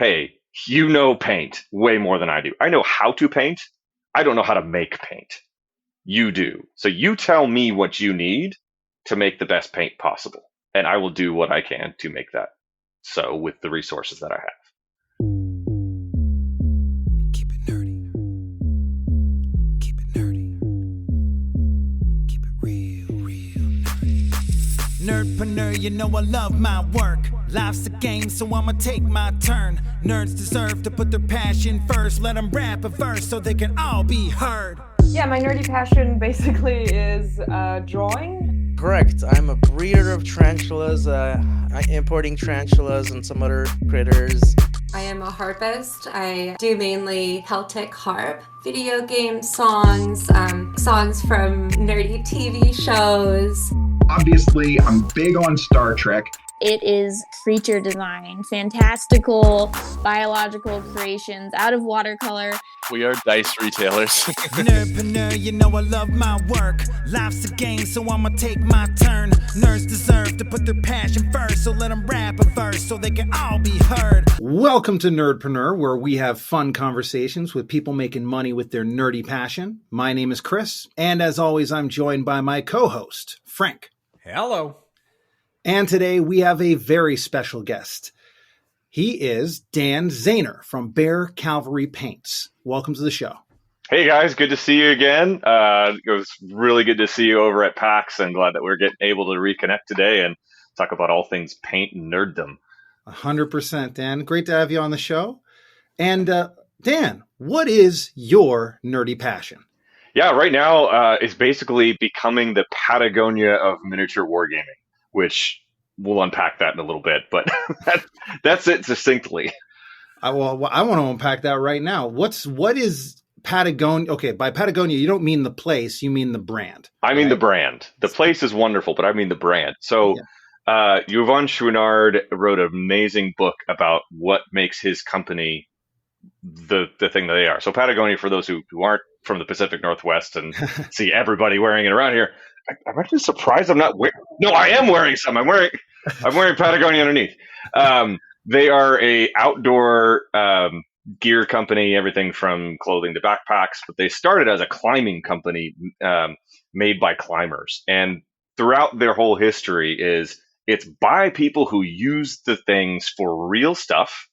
hey, you know paint way more than I do. I know how to paint. I don't know how to make paint. You do. So you tell me what you need to make the best paint possible. And I will do what I can to make that so with the resources that I have. Keep it nerdy. Keep it nerdy. Keep it real nerdy. Nerdpreneur, you know I love my work. Life's a game, so I'ma take my turn. Nerds deserve to put their passion first. Let them rap a verse so they can all be heard. Yeah, my nerdy passion basically is drawing. Correct. I'm a breeder of tarantulas, importing tarantulas and some other critters. I am a harpist. I do mainly Celtic harp, video game songs, songs from nerdy TV shows. Obviously, I'm big on Star Trek. It is creature design, fantastical biological creations out of watercolor. We are dice retailers. Nerdpreneur, you know I love my work. Life's a game, so I'ma take my turn. Nerds deserve to put their passion first, so let them rap a verse so they can all be heard. Welcome to Nerdpreneur, where we have fun conversations with people making money with their nerdy passion. My name is Chris, and as always, I'm joined by my co-host, Frank. Hello. And today we have a very special guest. He is Dan Zehner from Bear Cavalry Paints. Welcome to the show. Hey guys, good to see you again. It was really good to see you over at PAX, and glad that we're able to reconnect today and talk about all things paint and nerddom. 100%, Dan. Great to have you on the show. And Dan, what is your nerdy passion? Yeah, right now it's basically becoming the Patagonia of miniature wargaming, which we'll unpack that in a little bit, but that's it succinctly. I want to unpack that right now. What is Patagonia? Okay, by Patagonia, you don't mean the place, you mean the brand. I mean the brand. The place is wonderful, but I mean the brand. So Yvon Chouinard wrote an amazing book about what makes his company the thing that they are. So Patagonia, for those who aren't from the Pacific Northwest and see everybody wearing it around here, I'm actually surprised I'm not wearing. No, I am wearing some. I'm wearing Patagonia underneath. They are a outdoor gear company, everything from clothing to backpacks. But they started as a climbing company made by climbers, and throughout their whole history it's by people who use the things for real stuff,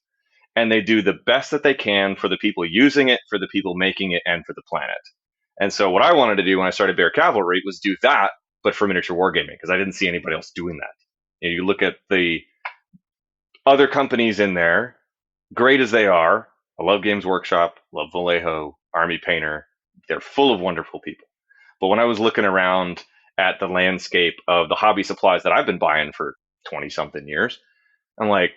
and they do the best that they can for the people using it, for the people making it, and for the planet. And so what I wanted to do when I started Bear Cavalry was do that, but for miniature wargaming, because I didn't see anybody else doing that. You look at the other companies in there, great as they are. I love Games Workshop, love Vallejo, Army Painter. They're full of wonderful people. But when I was looking around at the landscape of the hobby supplies that I've been buying for 20-something years, I'm like,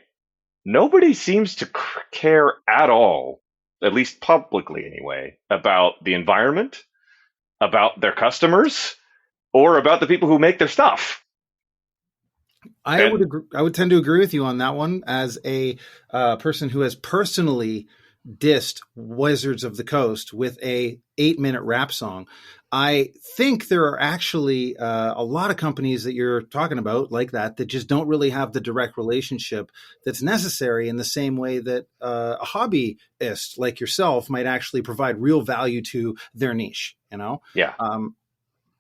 nobody seems to care at all, at least publicly anyway, about the environment, about their customers, or about the people who make their stuff. I would tend to agree with you on that one as a person who has personally dissed Wizards of the Coast with a 8-minute rap song. I think there are actually a lot of companies that you're talking about like that just don't really have the direct relationship that's necessary in the same way that a hobbyist like yourself might actually provide real value to their niche, you know? Yeah.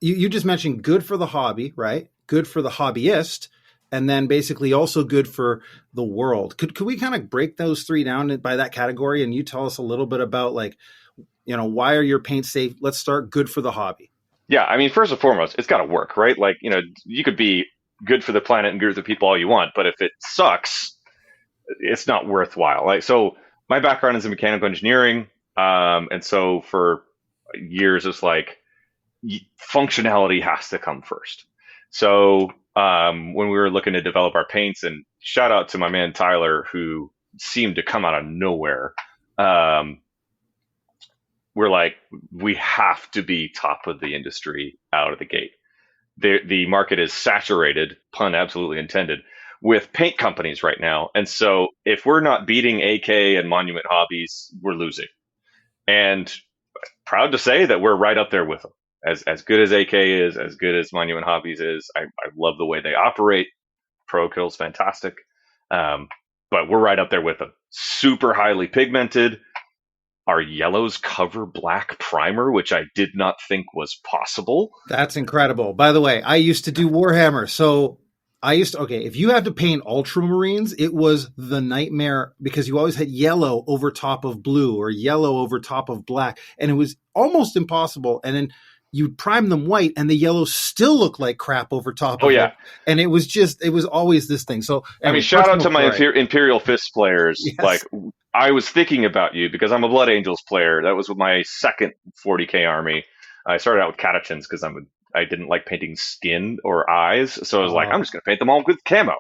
You just mentioned good for the hobby, right? Good for the hobbyist, and then basically also good for the world. Could we kind of break those three down by that category? And you tell us a little bit about, like, you know, why are your paints safe? Let's start good for the hobby. Yeah, I mean, first and foremost, it's got to work, right? Like, you know, you could be good for the planet and good for the people all you want, but if it sucks, it's not worthwhile. Like, so my background is in mechanical engineering, and so for years it's like functionality has to come first. So when we were looking to develop our paints, and shout out to my man Tyler, who seemed to come out of nowhere, we're like, we have to be top of the industry out of the gate. The market is saturated, pun absolutely intended, with paint companies right now. And so if we're not beating AK and Monument Hobbies, we're losing. And proud to say that we're right up there with them. As good as AK is, as good as Monument Hobbies is, I love the way they operate. ProKill's fantastic. But we're right up there with them. super highly pigmented. Our yellows cover black primer, which I did not think was possible. That's incredible. By the way, I used to do Warhammer. So if you had to paint ultramarines, it was the nightmare because you always had yellow over top of blue or yellow over top of black. And it was almost impossible. And then you'd prime them white and the yellows still look like crap over top of it. And it was always this thing. So I mean, shout out to my Imperial Fist players. Yes. Like, I was thinking about you because I'm a Blood Angels player. That was my second 40K army. I started out with catechins because I didn't like painting skin or eyes. So I was like, I'm just going to paint them all with camo.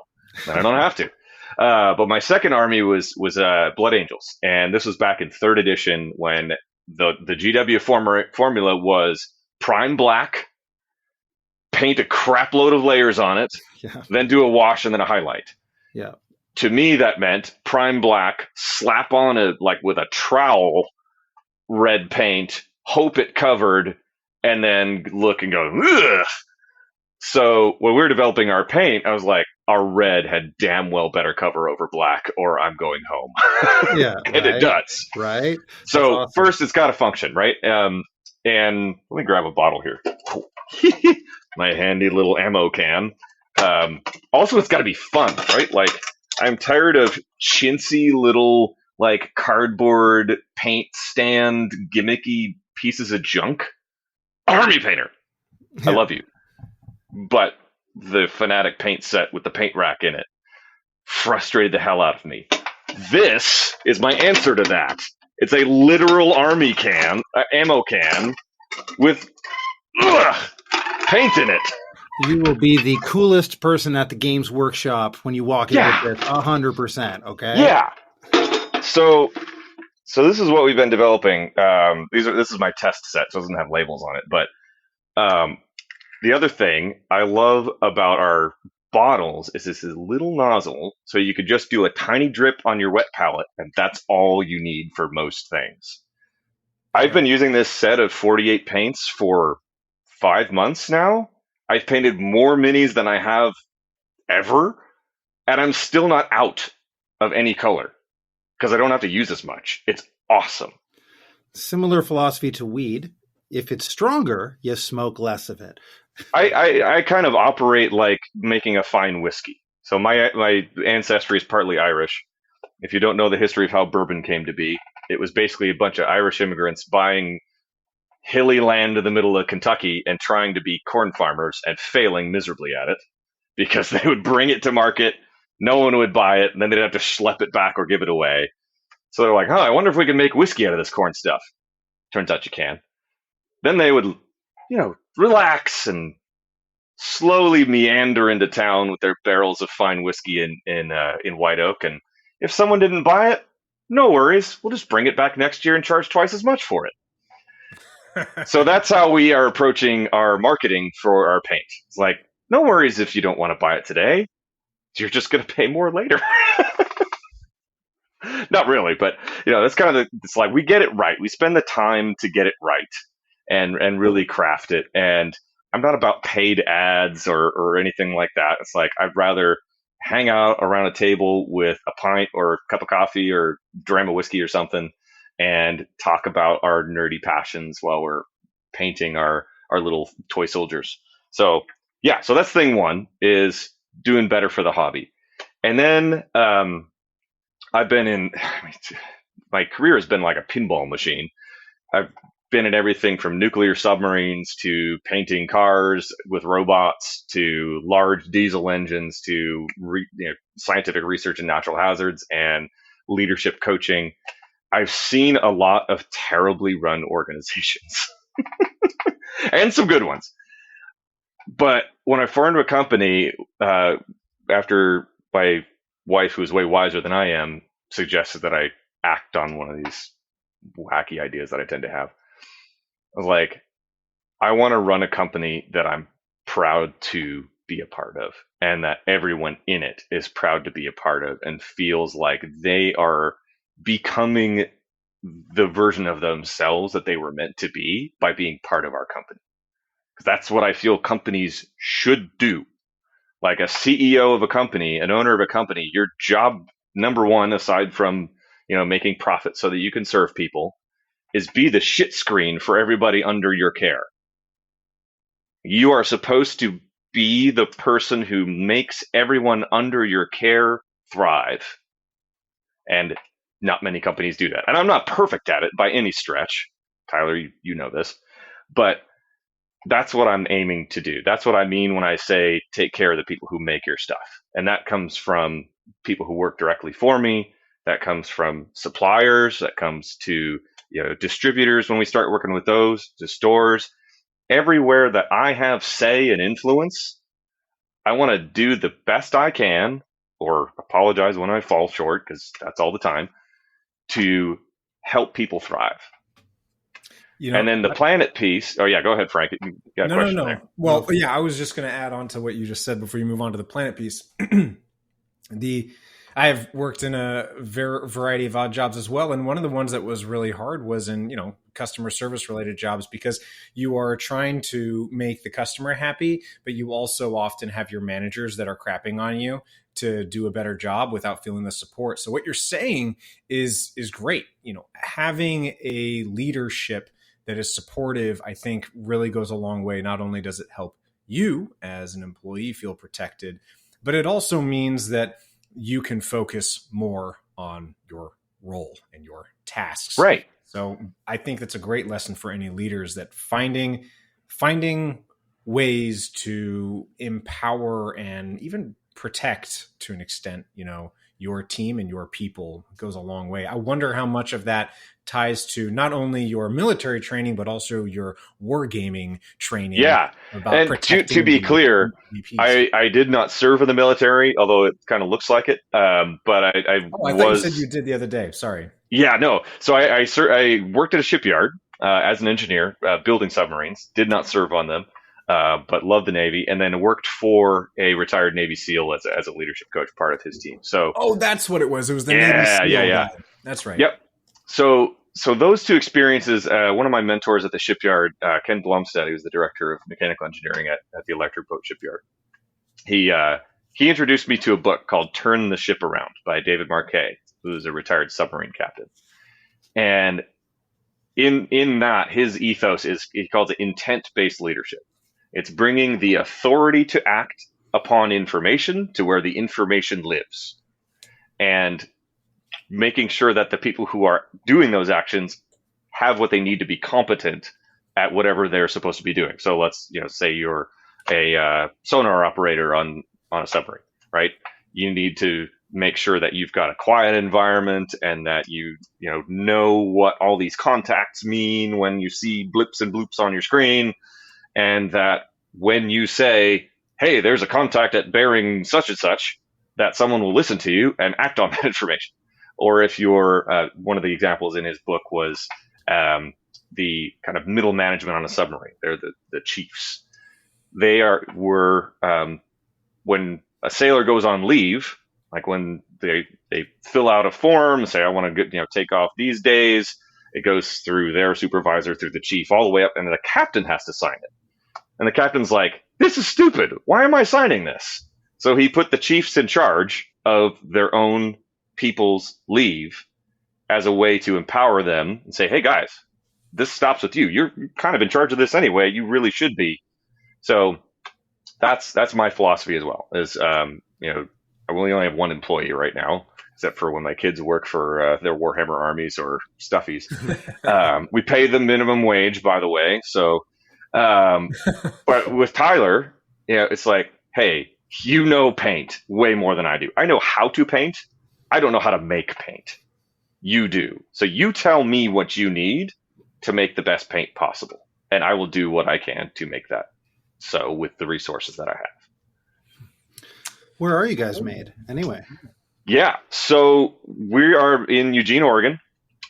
And I don't have to. But my second army was Blood Angels. And this was back in 3rd edition when the GW formula was prime black, paint a crap load of layers on it, then do a wash and then a highlight. Yeah. To me, that meant prime black, slap on with a trowel, red paint, hope it covered, and then look and go, ugh. So when we were developing our paint, I was like, our red had damn well better cover over black or I'm going home. Yeah. And it does. Right. So awesome. First, it's got to function, right? And let me grab a bottle here. My handy little ammo can. Also, it's got to be fun, right? Like, I'm tired of chintzy little cardboard paint stand gimmicky pieces of junk. Army painter. I love you. But the Fanatic paint set with the paint rack in it frustrated the hell out of me. This is my answer to that. It's a literal army can, ammo can, with paint in it. You will be the coolest person at the Games Workshop when you walk in with this, 100%. Okay. Yeah. So this is what we've been developing. This is my test set, so it doesn't have labels on it. But the other thing I love about our bottles is this little nozzle, so you could just do a tiny drip on your wet palette, and that's all you need for most things. I've been using this set of 48 paints for 5 months now. I've painted more minis than I have ever, and I'm still not out of any color because I don't have to use as much. It's awesome. Similar philosophy to weed. If it's stronger, you smoke less of it. I kind of operate like making a fine whiskey. So my ancestry is partly Irish. If you don't know the history of how bourbon came to be, it was basically a bunch of Irish immigrants buying hilly land in the middle of Kentucky and trying to be corn farmers and failing miserably at it because they would bring it to market, no one would buy it, and then they'd have to schlep it back or give it away. So they're like, I wonder if we can make whiskey out of this corn stuff. Turns out you can. Then they would, relax and slowly meander into town with their barrels of fine whiskey in White Oak. And if someone didn't buy it, no worries. We'll just bring it back next year and charge twice as much for it. So that's how we are approaching our marketing for our paint. It's like, no worries if you don't want to buy it today. You're just going to pay more later. Not really, but that's kind of it's like we get it right. We spend the time to get it right and really craft it. And I'm not about paid ads or anything like that. It's like I'd rather hang out around a table with a pint or a cup of coffee or dram of whiskey or something and talk about our nerdy passions while we're painting our little toy soldiers. So so that's thing one, is doing better for the hobby. And then my career has been like a pinball machine. I've been in everything from nuclear submarines to painting cars with robots to large diesel engines to scientific research in natural hazards and leadership coaching. I've seen a lot of terribly run organizations and some good ones. But when I formed a company, after my wife, who's way wiser than I am, suggested that I act on one of these wacky ideas that I tend to have, I was like, I want to run a company that I'm proud to be a part of and that everyone in it is proud to be a part of and feels like they are becoming the version of themselves that they were meant to be by being part of our company. Because that's what I feel companies should do. Like a CEO of a company, an owner of a company, your job number one, aside from making profit so that you can serve people, is be the shit screen for everybody under your care. You are supposed to be the person who makes everyone under your care thrive. And not many companies do that. And I'm not perfect at it by any stretch. Tyler, you know this. But that's what I'm aiming to do. That's what I mean when I say take care of the people who make your stuff. And that comes from people who work directly for me. That comes from suppliers. That comes to distributors when we start working with those, to stores. Everywhere that I have say and influence, I want to do the best I can, or apologize when I fall short, because that's all the time, to help people thrive. And then the planet piece. Oh yeah, go ahead, Frank. You got a question there. Well, yeah, I was just going to add on to what you just said before you move on to the planet piece. I have worked in a variety of odd jobs as well. And one of the ones that was really hard was in, customer service related jobs, because you are trying to make the customer happy, but you also often have your managers that are crapping on you to do a better job without feeling the support. So what you're saying is great. Having a leadership that is supportive, I think really goes a long way. Not only does it help you as an employee feel protected, but it also means that you can focus more on your role and your tasks. Right. So I think that's a great lesson for any leaders, that finding ways to empower and even protect, to an extent, your team and your people goes a long way. I wonder how much of that ties to not only your military training, but also your wargaming training. Yeah. And to be clear, I did not serve in the military, although it kind of looks like it. But I thought you said you did the other day. Sorry. Yeah, no. So I worked at a shipyard as an engineer, building submarines. Did not serve on them. But loved the Navy, and then worked for a retired Navy SEAL as a leadership coach, part of his team. So, that's what it was. It was the Navy SEAL. Yeah. Guy. That's right. Yep. So those two experiences. One of my mentors at the shipyard, Ken Blomstead, he was the director of mechanical engineering at the Electric Boat Shipyard. He introduced me to a book called "Turn the Ship Around" by David Marquet, who is a retired submarine captain. And in that, his ethos is, he calls it intent-based leadership. It's bringing the authority to act upon information to where the information lives, and making sure that the people who are doing those actions have what they need to be competent at whatever they're supposed to be doing. So let's say you're a sonar operator on a submarine, right? You need to make sure that you've got a quiet environment, and that you know what all these contacts mean when you see blips and bloops on your screen. And that when you say, hey, there's a contact at bearing such and such, that someone will listen to you and act on that information. Or if you're, one of the examples in his book was the kind of middle management on a submarine. They're the chiefs. Were when a sailor goes on leave, like when they fill out a form and say, I want to take off these days, it goes through their supervisor, through the chief, all the way up, and the captain has to sign it. And the captain's like, this is stupid. Why am I signing this? So he put the chiefs in charge of their own people's leave as a way to empower them and say, hey guys, this stops with you. You're kind of in charge of this anyway. You really should be. So that's my philosophy as well. Is I only have one employee right now, except for when my kids work for their Warhammer armies or stuffies. We pay them minimum wage, by the way. So, but with Tyler, it's like, hey, paint way more than I do. I know how to paint. I don't know how to make paint. You do. So you tell me what you need to make the best paint possible, and I will do what I can to make that so with the resources that I have. Where are you guys made anyway? Yeah, so we are in Eugene, Oregon,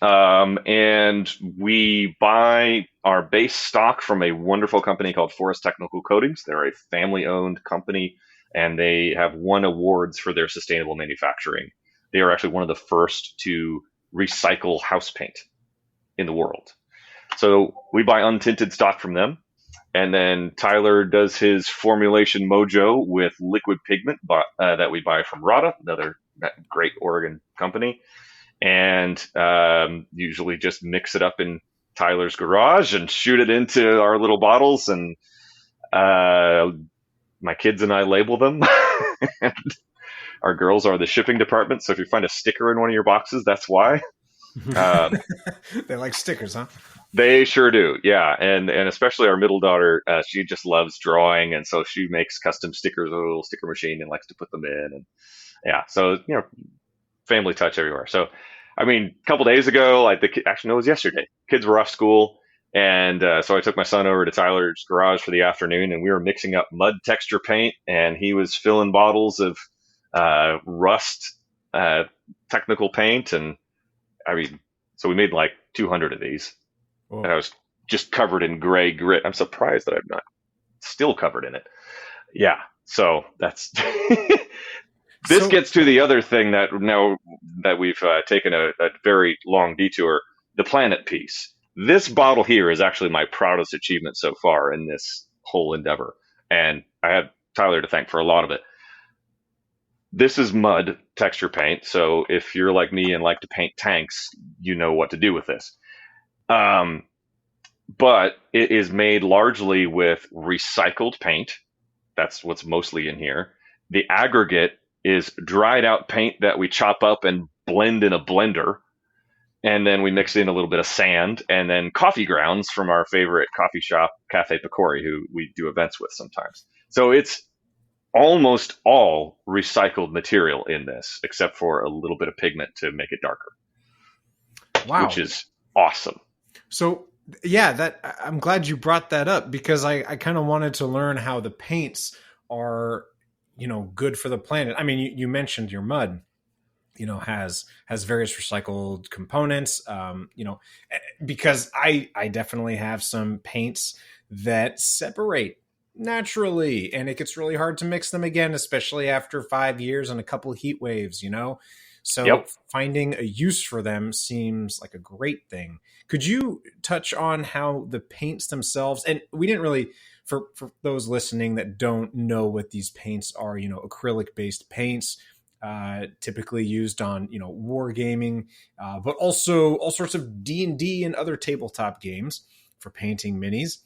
and we buy our base stock from a wonderful company called Forest Technical Coatings. They're a family-owned company, and they have won awards for their sustainable manufacturing. They are actually one of the first to recycle house paint in the world. So we buy untinted stock from them. And then Tyler does his formulation mojo with liquid pigment that we buy from Rada, another great Oregon company. and usually just mix it up in Tyler's garage and shoot it into our little bottles, and my kids and I label them. And our girls are the shipping department, so if you find a sticker in one of your boxes, that's why. They like stickers, huh? They sure do, yeah. And especially our middle daughter, she just loves drawing, and so she makes custom stickers with a little sticker machine and likes to put them in. And yeah, so family touch everywhere. So, I mean, a couple days ago, actually no, it was yesterday. Kids were off school, and so I took my son over to Tyler's garage for the afternoon, and we were mixing up mud texture paint, and he was filling bottles of rust technical paint, and I mean, so we made like 200 of these. Whoa. And I was just covered in gray grit. I'm surprised that I'm not still covered in it. Yeah, so that's this gets to the other thing that now that we've taken a very long detour, the planet piece. This bottle here is actually my proudest achievement so far in this whole endeavor, and I have Tyler to thank for a lot of it. This is mud texture paint, so if you're like me and like to paint tanks, you know what to do with this. But it is made largely with recycled paint. That's what's mostly in here. The aggregate is dried out paint that we chop up and blend in a blender. And then we mix in a little bit of sand and then coffee grounds from our favorite coffee shop, Cafe Picori, who we do events with sometimes. So it's almost all recycled material in this, except for a little bit of pigment to make it darker. Wow. Which is awesome. So yeah, I'm glad you brought that up, because I kind of wanted to learn how the paints are, good for the planet. I mean, you mentioned your mud, has various recycled components, because I definitely have some paints that separate naturally, and it gets really hard to mix them again, especially after 5 years and a couple of heat waves, So finding a use for them seems like a great thing. Could you touch on how the paints themselves, and we didn't really, for those listening that don't know what these paints are, acrylic based paints, typically used on, wargaming, but also all sorts of D&D and other tabletop games for painting minis.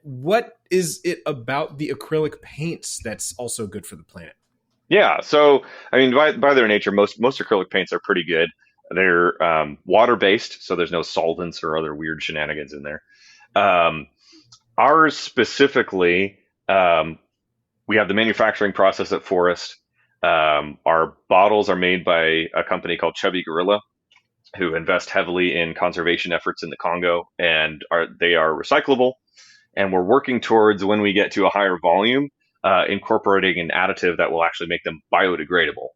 What is it about the acrylic paints that's also good for the planet? Yeah, so I mean, by their nature, most acrylic paints are pretty good. They're water based, so there's no solvents or other weird shenanigans in there. Ours specifically, we have the manufacturing process at Forest. Our bottles are made by a company called Chubby Gorilla, who invest heavily in conservation efforts in the Congo, and they are recyclable. And we're working towards, when we get to a higher volume, incorporating an additive that will actually make them biodegradable.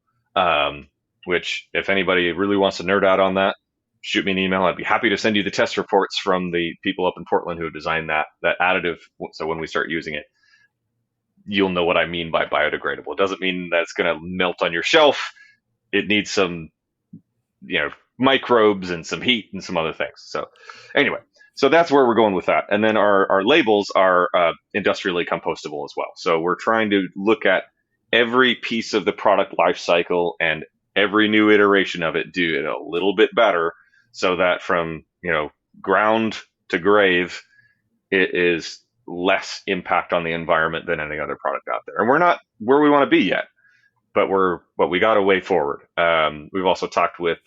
Which, if anybody really wants to nerd out on that, shoot me an email. I'd be happy to send you the test reports from the people up in Portland who have designed that additive. So when we start using it, you'll know what I mean by biodegradable. It doesn't mean that it's going to melt on your shelf. It needs some, microbes and some heat and some other things. So anyway, so that's where we're going with that. And then our labels are industrially compostable as well. So we're trying to look at every piece of the product life cycle and every new iteration of it, do it a little bit better, so that from ground to grave, it is less impact on the environment than any other product out there. And we're not where we want to be yet, but we got a way forward. We've also talked with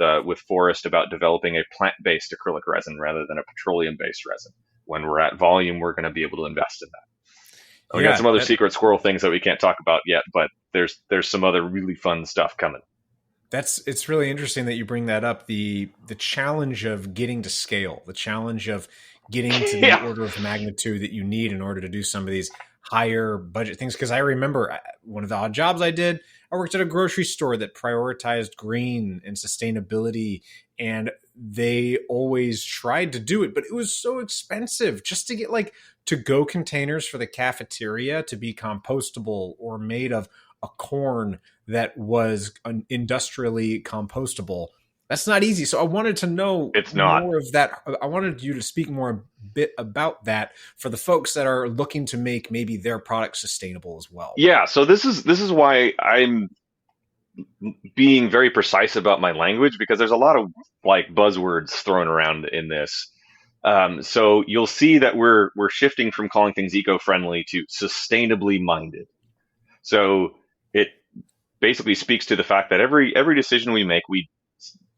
Forest about developing a plant-based acrylic resin rather than a petroleum-based resin. When we're at volume, we're going to be able to invest in that. We got some other secret squirrel things that we can't talk about yet, but there's some other really fun stuff coming. It's really interesting that you bring that up. The challenge of getting to scale, the challenge of getting to the order of magnitude that you need in order to do some of these higher budget things. Because I remember one of the odd jobs I did, I worked at a grocery store that prioritized green and sustainability, and they always tried to do it, but it was so expensive just to get to-go containers for the cafeteria to be compostable or made of a corn that was industrially compostable. That's not easy. So I wanted to know more of that. I wanted you to speak more a bit about that for the folks that are looking to make maybe their product sustainable as well. Yeah. So this is why I'm being very precise about my language because there's a lot of like buzzwords thrown around in this. So you'll see that we're shifting from calling things eco-friendly to sustainably minded. So it basically speaks to the fact that every decision we make,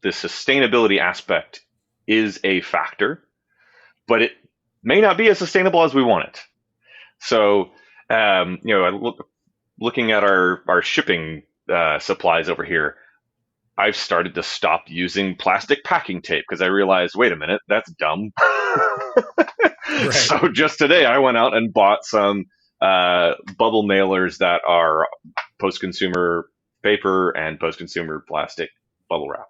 the sustainability aspect is a factor, but it may not be as sustainable as we want it. So looking at our shipping supplies over here, I've started to stop using plastic packing tape because I realized, wait a minute, that's dumb. Right. So just today I went out and bought some bubble mailers that are post-consumer paper and post-consumer plastic bubble wrap.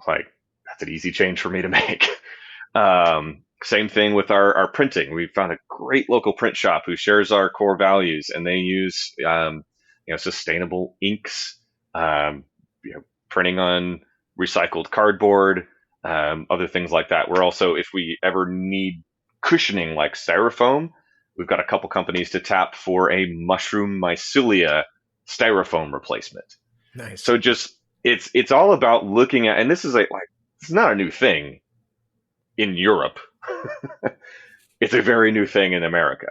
Like, that's an easy change for me to make. Same thing with our printing. We found a great local print shop who shares our core values, and they use sustainable inks, printing on recycled cardboard, other things like that. We're also, if we ever need cushioning like styrofoam, we've got a couple companies to tap for a mushroom mycelia styrofoam replacement. Nice. So just it's all about looking at, and this is it's not a new thing in Europe. It's a very new thing in America.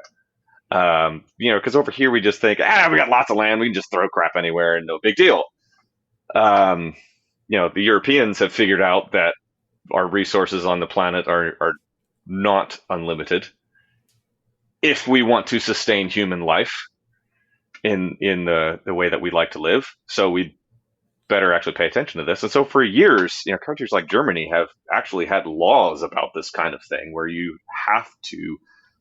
Because over here we just think, we got lots of land, we can just throw crap anywhere and no big deal. The Europeans have figured out that our resources on the planet are not unlimited if we want to sustain human life in the way that we like to live. So we better actually pay attention to this. And so for years, countries like Germany have actually had laws about this kind of thing where you have to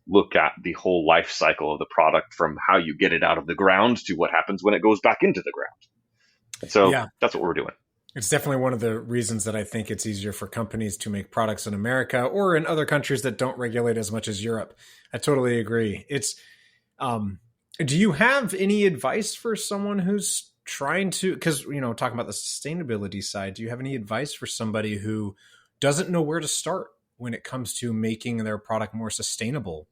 look at the whole life cycle of the product from how you get it out of the ground to what happens when it goes back into the ground. And so that's what we're doing. It's definitely one of the reasons that I think it's easier for companies to make products in America or in other countries that don't regulate as much as Europe. I totally agree. It's, do you have any advice for someone who's trying to, because, talking about the sustainability side, do you have any advice for somebody who doesn't know where to start when it comes to making their product more sustainable?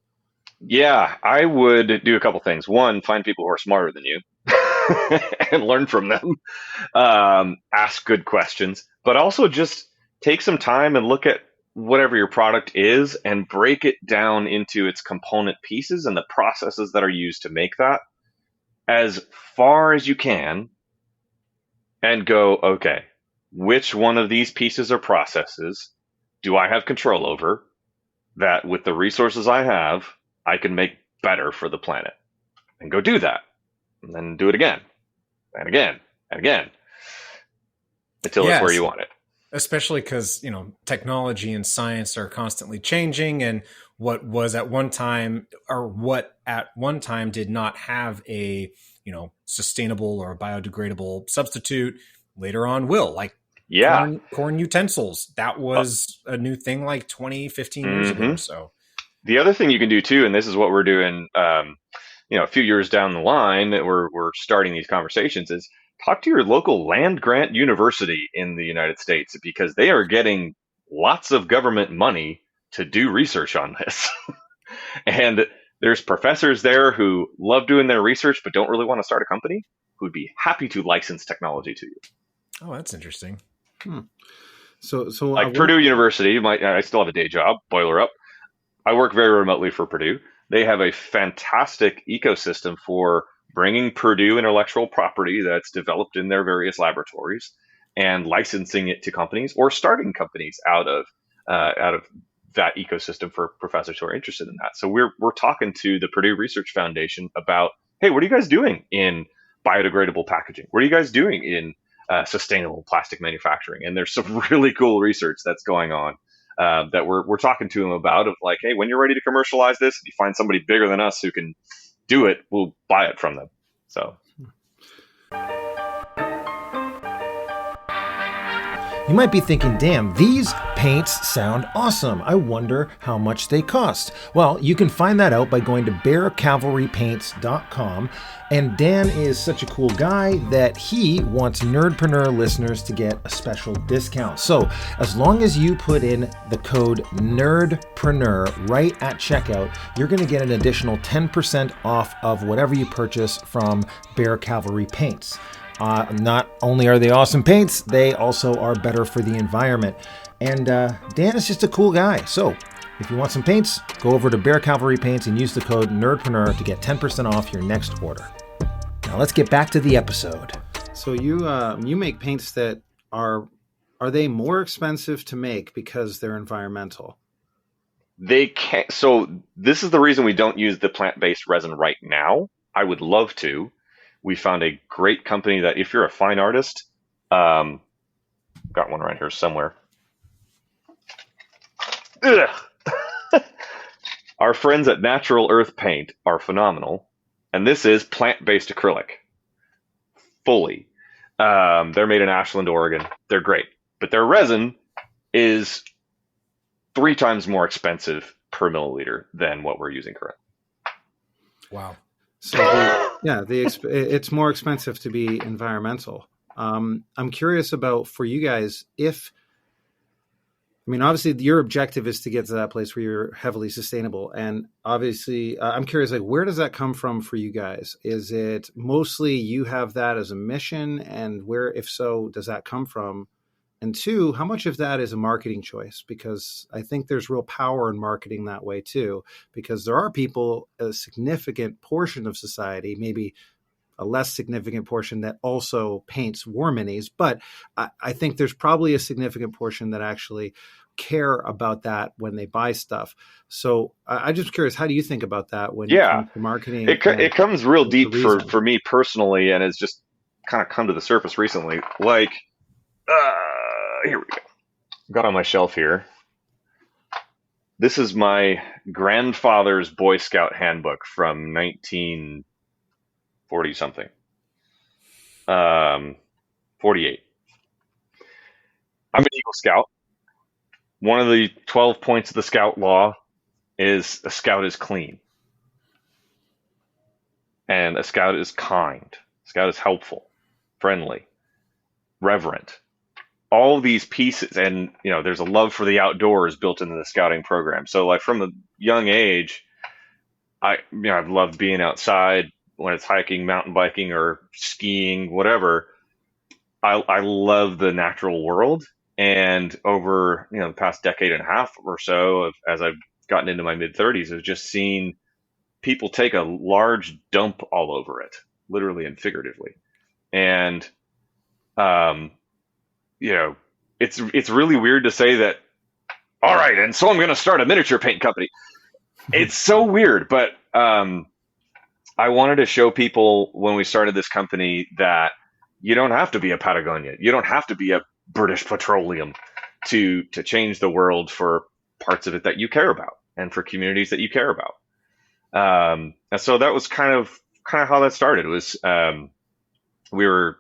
Yeah, I would do a couple things. One, find people who are smarter than you and learn from them. Ask good questions, but also just take some time and look at whatever your product is and break it down into its component pieces and the processes that are used to make that as far as you can, and go, okay, which one of these pieces or processes do I have control over that with the resources I have, I can make better for the planet? And go do that. And then do it again and again and again until it's where you want it. Especially because, technology and science are constantly changing, and what was at one time, or what at one time did not have a, sustainable or biodegradable substitute, later on will, like corn utensils. That was a new thing like 20, 15 years ago or so. The other thing you can do too, and this is what we're doing, a few years down the line that we're starting these conversations, is talk to your local land grant university in the United States, because they are getting lots of government money to do research on this. And there's professors there who love doing their research but don't really want to start a company, who'd be happy to license technology to you. Oh, that's interesting. So like Purdue University, I still have a day job, boiler up. I work very remotely for Purdue. They have a fantastic ecosystem for bringing Purdue intellectual property that's developed in their various laboratories and licensing it to companies or starting companies out of that ecosystem for professors who are interested in that. So we're talking to the Purdue Research Foundation about, hey, what are you guys doing in biodegradable packaging? What are you guys doing in sustainable plastic manufacturing? And there's some really cool research that's going on that we're talking to them about, of like, hey, when you're ready to commercialize this, if you find somebody bigger than us who can do it, we'll buy it from them. So you might be thinking, damn, these paints sound awesome. I wonder how much they cost. Well, you can find that out by going to bearcavalrypaints.com. And Dan is such a cool guy that he wants Nerdpreneur listeners to get a special discount. So as long as you put in the code Nerdpreneur right at checkout, you're going to get an additional 10% off of whatever you purchase from Bear Cavalry Paints. Not only are they awesome paints, they also are better for the environment. And Dan is just a cool guy. So if you want some paints, go over to Bear Cavalry Paints and use the code Nerdpreneur to get 10% off your next order. Now let's get back to the episode. So you make paints that are they more expensive to make because they're environmental? They can't. So this is the reason we don't use the plant-based resin right now. I would love to. We found a great company that if you're a fine artist, got one around here somewhere. Our friends at Natural Earth Paint are phenomenal. And this is plant-based acrylic. Fully. They're made in Ashland, Oregon. They're great. But their resin is 3 times more expensive per milliliter than what we're using currently. Wow. So it's more expensive to be environmental. I'm curious about, for you guys, obviously your objective is to get to that place where you're heavily sustainable. And obviously I'm curious, like, where does that come from for you guys? Is it mostly you have that as a mission, and where, if so, does that come from? And 2, how much of that is a marketing choice? Because I think there's real power in marketing that way too, because there are people, a significant portion of society, maybe a less significant portion, that also paints war minis. But I think there's probably a significant portion that actually care about that when they buy stuff. So I'm just curious, how do you think about that when you come to marketing? It comes real deep for me personally, and it's just kind of come to the surface recently. Like, here we go. Got on my shelf here. This is my grandfather's Boy Scout handbook from 1940 something. 48. I'm an Eagle Scout. One of the 12 points of the Scout law is a Scout is clean. And a Scout is kind. A Scout is helpful, friendly, reverent. All these pieces, and there's a love for the outdoors built into the scouting program. So, like, from a young age, I've loved being outside when it's hiking, mountain biking, or skiing, whatever. I love the natural world, and over the past decade and a half or so, as I've gotten into my mid-30s, I've just seen people take a large dump all over it, literally and figuratively, and it's really weird to say that, all right, and so I'm going to start a miniature paint company. It's so weird, but I wanted to show people when we started this company that you don't have to be a Patagonia. You don't have to be a British Petroleum to change the world for parts of it that you care about and for communities that you care about. And so that was kind of how that started. It was we were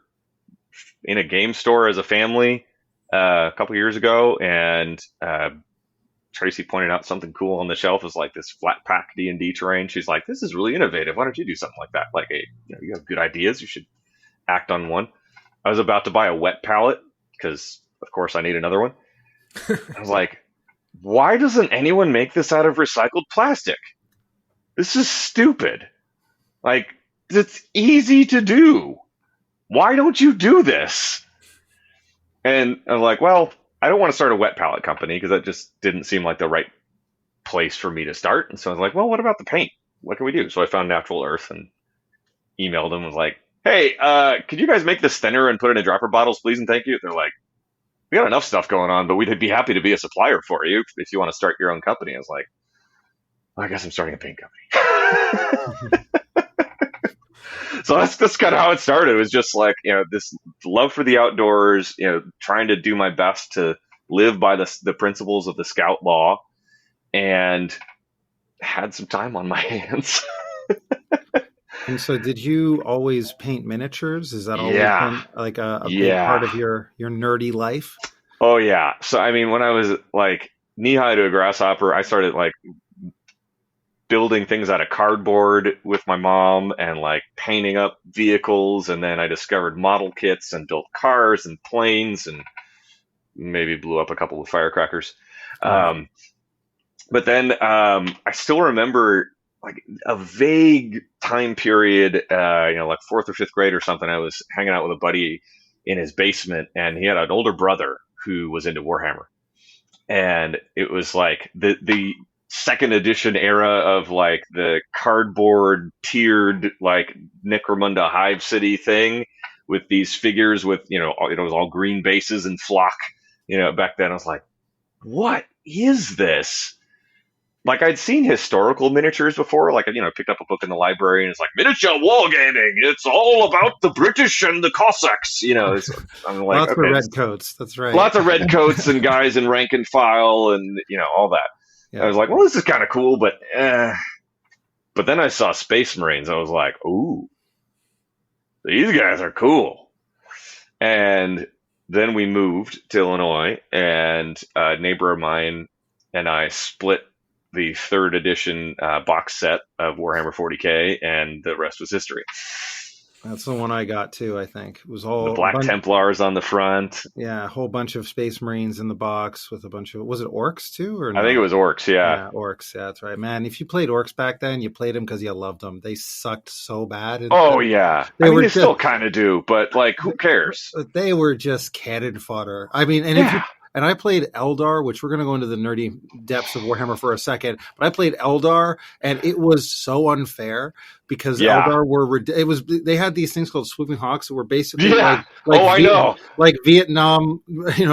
in a game store as a family a couple years ago, and Tracy pointed out something cool on the shelf. Is like this flat pack D&D terrain. She's like, "This is really innovative. Why don't you do something like that? Like, you have good ideas. You should act on one." I was about to buy a wet palette because, of course, I need another one. I was like, "Why doesn't anyone make this out of recycled plastic? This is stupid. Like, it's easy to do. Why don't you do this?" And I'm like, well, I don't want to start a wet palette company because that just didn't seem like the right place for me to start. And so I was like, well, what about the paint? What can we do? So I found Natural Earth and emailed them and was like, hey, could you guys make this thinner and put it in dropper bottles, please and thank you? They're like, we got enough stuff going on, but we'd be happy to be a supplier for you if you want to start your own company. I was like, well, I guess I'm starting a paint company. So that's kind of how it started. It was just like, this love for the outdoors, trying to do my best to live by the principles of the Scout law, and had some time on my hands. And so did you always paint miniatures? Is that always been like a big part of your nerdy life? Oh, yeah. So, I mean, when I was like knee-high to a grasshopper, I started like building things out of cardboard with my mom and like painting up vehicles. And then I discovered model kits and built cars and planes and maybe blew up a couple of firecrackers. But then I still remember like a vague time period, like fourth or fifth grade or something. I was hanging out with a buddy in his basement, and he had an older brother who was into Warhammer, and it was like the second edition era of like the cardboard tiered like Necromunda Hive City thing with these figures with it was all green bases and flock. Back then I was like, what is this? Like, I'd seen historical miniatures before, like, picked up a book in the library and it's like, miniature wargaming, it's all about the British and the Cossacks, I'm like, lots okay, of red coats, that's right. Lots of red coats and guys in rank and file and, all that. Yeah. I was like, well, this is kind of cool, but then I saw Space Marines, I was like, ooh, these guys are cool. And then we moved to Illinois, and a neighbor of mine and I split the third edition box set of Warhammer 40K, and the rest was history. That's the one I got too, I think. It was all the Black Templars on the front. Yeah, a whole bunch of Space Marines in the box with a bunch of, was it orcs too? Or no? I think it was orcs, yeah. Yeah, orcs, yeah, that's right. Man, if you played orcs back then, you played them because you loved them. They sucked so bad. Yeah. They still kind of do, but like, who cares? They were just cannon fodder. I mean, and I played Eldar, which we're going to go into the nerdy depths of Warhammer for a second. But I played Eldar, and it was so unfair because Eldar they had these things called swooping hawks that were basically like Vietnam,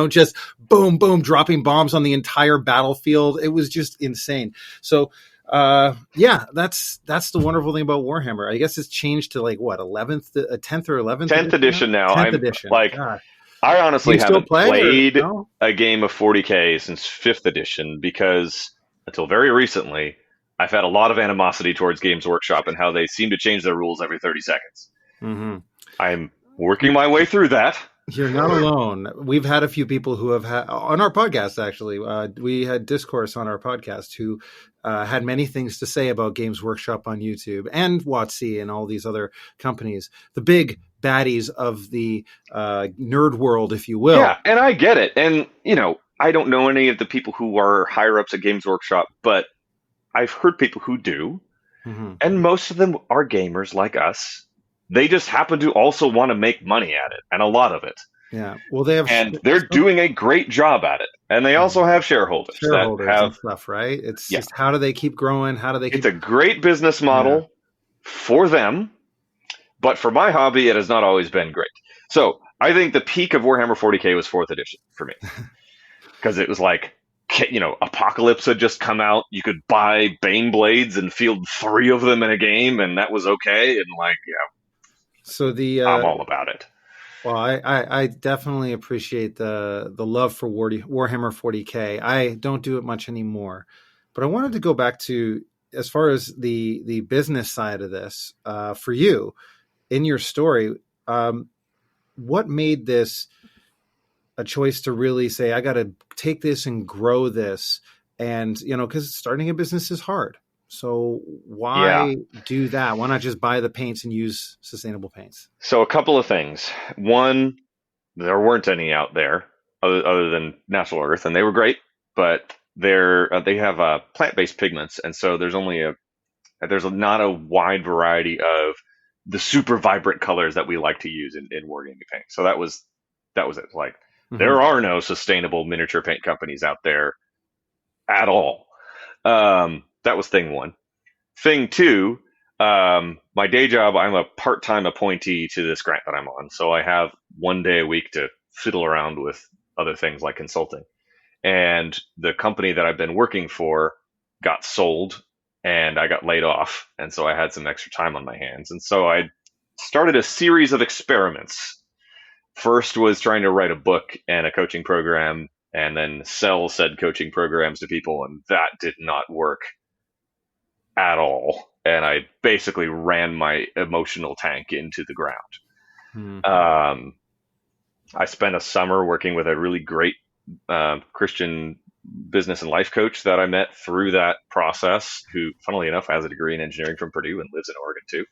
just boom, boom, dropping bombs on the entire battlefield. It was just insane. So, that's the wonderful thing about Warhammer. I guess it's changed to like what 10th or 11th 10th edition now. 10th edition. Like. God. I honestly haven't played a game of 40K since 5th edition because until very recently, I've had a lot of animosity towards Games Workshop and how they seem to change their rules every 30 seconds. Mm-hmm. I'm working my way through that. You're not alone. We've had a few people who have had on our podcast, actually. We had Discourse on our podcast who had many things to say about Games Workshop on YouTube and WotC and all these other companies. The big baddies of the nerd world, if you will. Yeah, and I get it. And, I don't know any of the people who are higher ups at Games Workshop, but I've heard people who do. Mm-hmm. And most of them are gamers like us. They just happen to also want to make money at it, and a lot of it. Yeah, well, they're doing a great job at it, and they also have shareholders that have and stuff, right? It's just how do they keep growing? How do they? It's a great business model for them, but for my hobby, it has not always been great. So I think the peak of Warhammer 40K was 4th edition for me, because it was like, Apocalypse had just come out. You could buy Bane Blades and field 3 of them in a game, and that was okay. And so I'm all about it. Well, I definitely appreciate the love for Warhammer 40K. I don't do it much anymore, but I wanted to go back to as far as the business side of this for you in your story. What made this a choice to really say, I got to take this and grow this? And, because starting a business is hard. So why do that? Why not just buy the paints and use sustainable paints? So a couple of things. One, there weren't any out there other than Natural Earth, and they were great, but they have plant-based pigments, and so there's not a wide variety of the super vibrant colors that we like to use in wargaming paint. So that was it. Like, there are no sustainable miniature paint companies out there at all. That was thing one. Thing two, my day job, I'm a part-time appointee to this grant that I'm on. So I have one day a week to fiddle around with other things like consulting. And the company that I've been working for got sold and I got laid off. And so I had some extra time on my hands. And so I started a series of experiments. First was trying to write a book and a coaching program and then sell said coaching programs to people. And that did not work at all. And I basically ran my emotional tank into the ground. I spent a summer working with a really great Christian business and life coach that I met through that process, who, funnily enough, has a degree in engineering from Purdue and lives in Oregon too.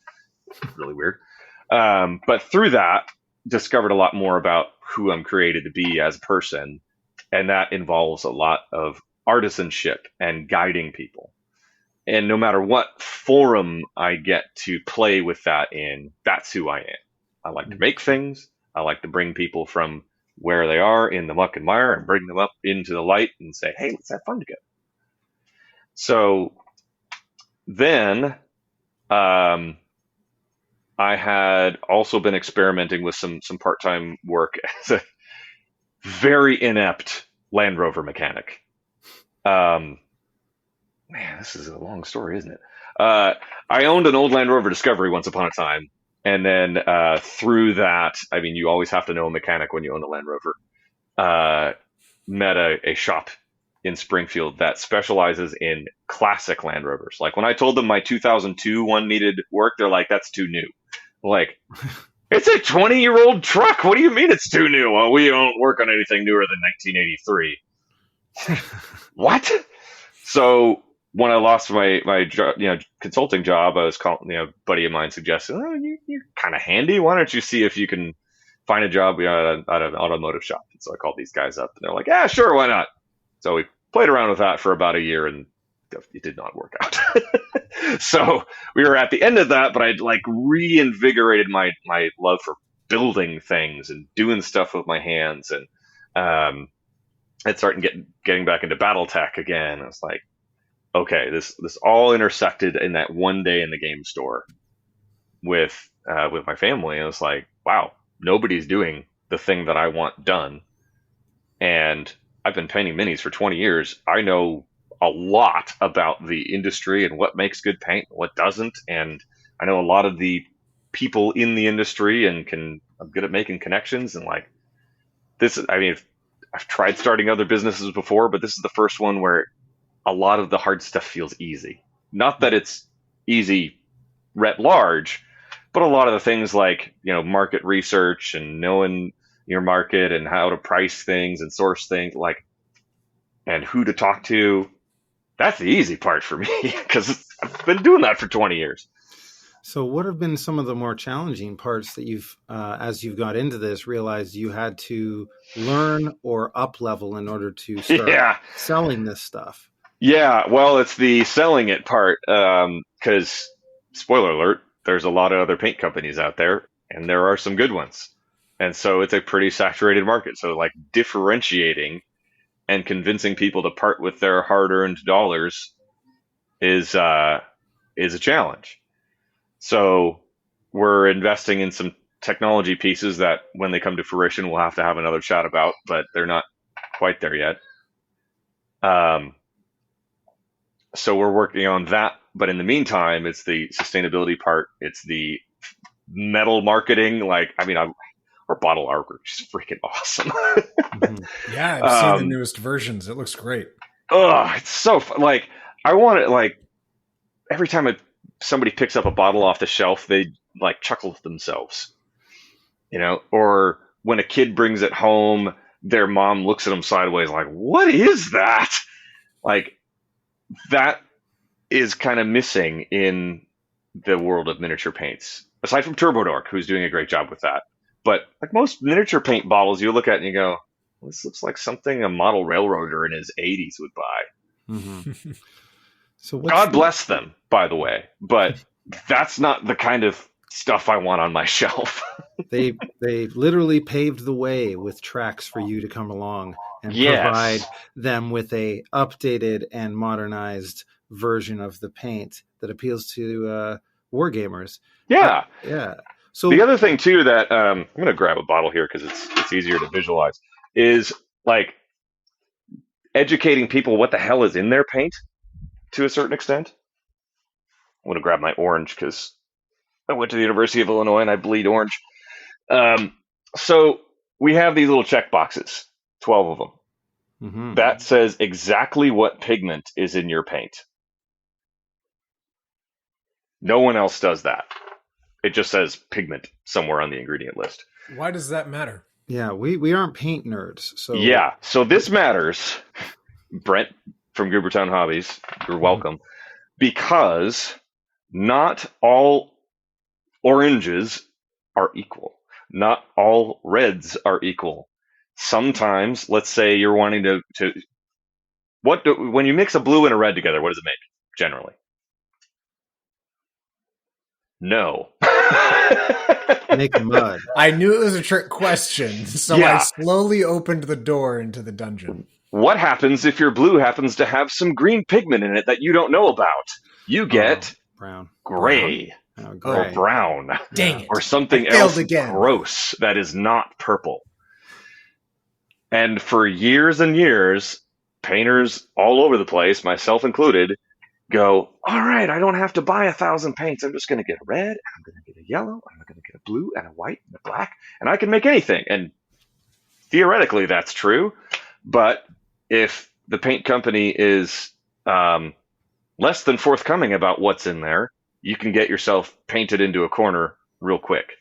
Really weird. But through that, discovered a lot more about who I'm created to be as a person. And that involves a lot of artisanship and guiding people. And no matter what forum I get to play with that in, that's who I am. I like to make things. I like to bring people from where they are in the muck and mire and bring them up into the light and say, hey, let's have fun together. So then I had also been experimenting with some part-time work as a very inept Land Rover mechanic. Man, this is a long story, isn't it? I owned an old Land Rover Discovery once upon a time. And then through that, I mean, you always have to know a mechanic when you own a Land Rover. Met a shop in Springfield that specializes in classic Land Rovers. Like when I told them my 2002 one needed work, they're like, that's too new. Like, it's a 20-year-old truck. What do you mean it's too new? Well, we don't work on anything newer than 1983. What? So when I lost my consulting job, I was calling, a buddy of mine suggested, oh, you're kind of handy. Why don't you see if you can find a job at an automotive shop? And so I called these guys up, and they're like, yeah, sure, why not? So we played around with that for about a year, and it did not work out. So we were at the end of that, but I'd like reinvigorated my love for building things and doing stuff with my hands, and I'd started getting back into BattleTech again. I was like, okay, this all intersected in that one day in the game store with my family. And I was like, wow, nobody's doing the thing that I want done. And I've been painting minis for 20 years. I know a lot about the industry and what makes good paint, what doesn't. And I know a lot of the people in the industry and I'm good at making connections. And like this, I mean, I've tried starting other businesses before, but this is the first one where a lot of the hard stuff feels easy. Not that it's easy writ large, but a lot of the things like, market research and knowing your market and how to price things and source things, like, and who to talk to. That's the easy part for me because I've been doing that for 20 years. So what have been some of the more challenging parts that you've, as you've got into this, realized you had to learn or up level in order to start selling this stuff? Yeah, well, it's the selling it part because, spoiler alert, there's a lot of other paint companies out there, and there are some good ones. And so it's a pretty saturated market. So like differentiating and convincing people to part with their hard-earned dollars is a challenge. So we're investing in some technology pieces that when they come to fruition, we'll have to have another chat about, but they're not quite there yet. So we're working on that. But in the meantime, it's the sustainability part. It's the metal marketing. Our bottle artwork is freaking awesome. Mm-hmm. Yeah, I've seen the newest versions. It looks great. Oh, it's so fun. Like, I want it, like, every time somebody picks up a bottle off the shelf, they, like, chuckle to themselves. Or when a kid brings it home, their mom looks at them sideways like, what is that? Like, that is kind of missing in the world of miniature paints. Aside from TurboDork, who's doing a great job with that. But like most miniature paint bottles, you look at and you go, this looks like something a model railroader in his 80s would buy. Mm-hmm. So God bless them, by the way. But that's not the kind of stuff I want on my shelf. They literally paved the way with tracks for you to come along and provide them with a updated and modernized version of the paint that appeals to wargamers. Yeah. Yeah. So the other thing too that I'm going to grab a bottle here because it's easier to visualize is like educating people what the hell is in their paint to a certain extent. I'm going to grab my orange because I went to the University of Illinois and I bleed orange. So we have these little check boxes, 12 of them. Mm-hmm. That says exactly what pigment is in your paint. No one else does that. It just says pigment somewhere on the ingredient list. Why does that matter? Yeah, we aren't paint nerds. So yeah, so this matters. Brent from Goobertown Hobbies, you're welcome. Because not all oranges are equal. Not all reds are equal. Sometimes, let's say you're wanting to when you mix a blue and a red together, what does it make generally? No. Make mud. I knew it was a trick question, so I slowly opened the door into the dungeon. What happens if your blue happens to have some green pigment in it that you don't know about? You get brown, gray, or brown. Dang it. Or something else gross that is not purple. And for years and years, painters all over the place, myself included, go, all right, I don't have to buy 1,000 paints. I'm just going to get a red, I'm going to get a yellow, I'm going to get a blue and a white and a black, and I can make anything. And theoretically, that's true. But if the paint company is less than forthcoming about what's in there, you can get yourself painted into a corner real quick.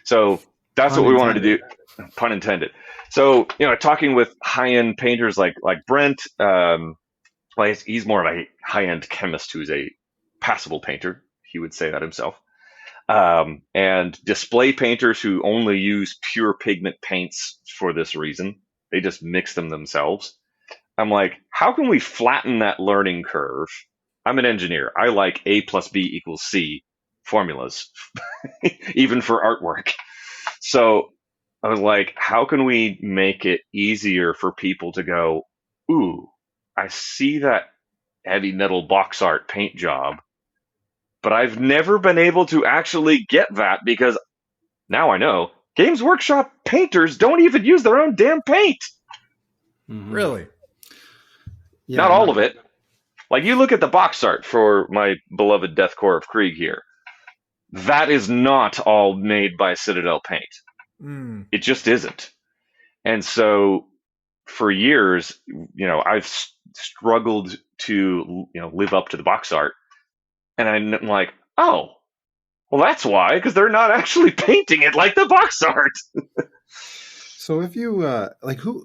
So that's what we wanted to do. Pun intended. So, talking with high-end painters like Brent, he's more of a high-end chemist who's a passable painter. He would say that himself. And display painters who only use pure pigment paints for this reason. They just mix them themselves. I'm like, how can we flatten that learning curve? I'm an engineer. I like A plus B equals C formulas, even for artwork. So I was like, how can we make it easier for people to go, ooh, I see that heavy metal box art paint job, but I've never been able to actually get that because now I know Games Workshop painters don't even use their own damn paint. Mm-hmm. Really? Yeah, Not all of it. Like, you look at the box art for my beloved Deathcore of Krieg here. That is not all made by Citadel Paint. Mm. It just isn't. And so for years, I've struggled to, live up to the box art. And I'm like, oh, well, that's why, because they're not actually painting it like the box art. So if you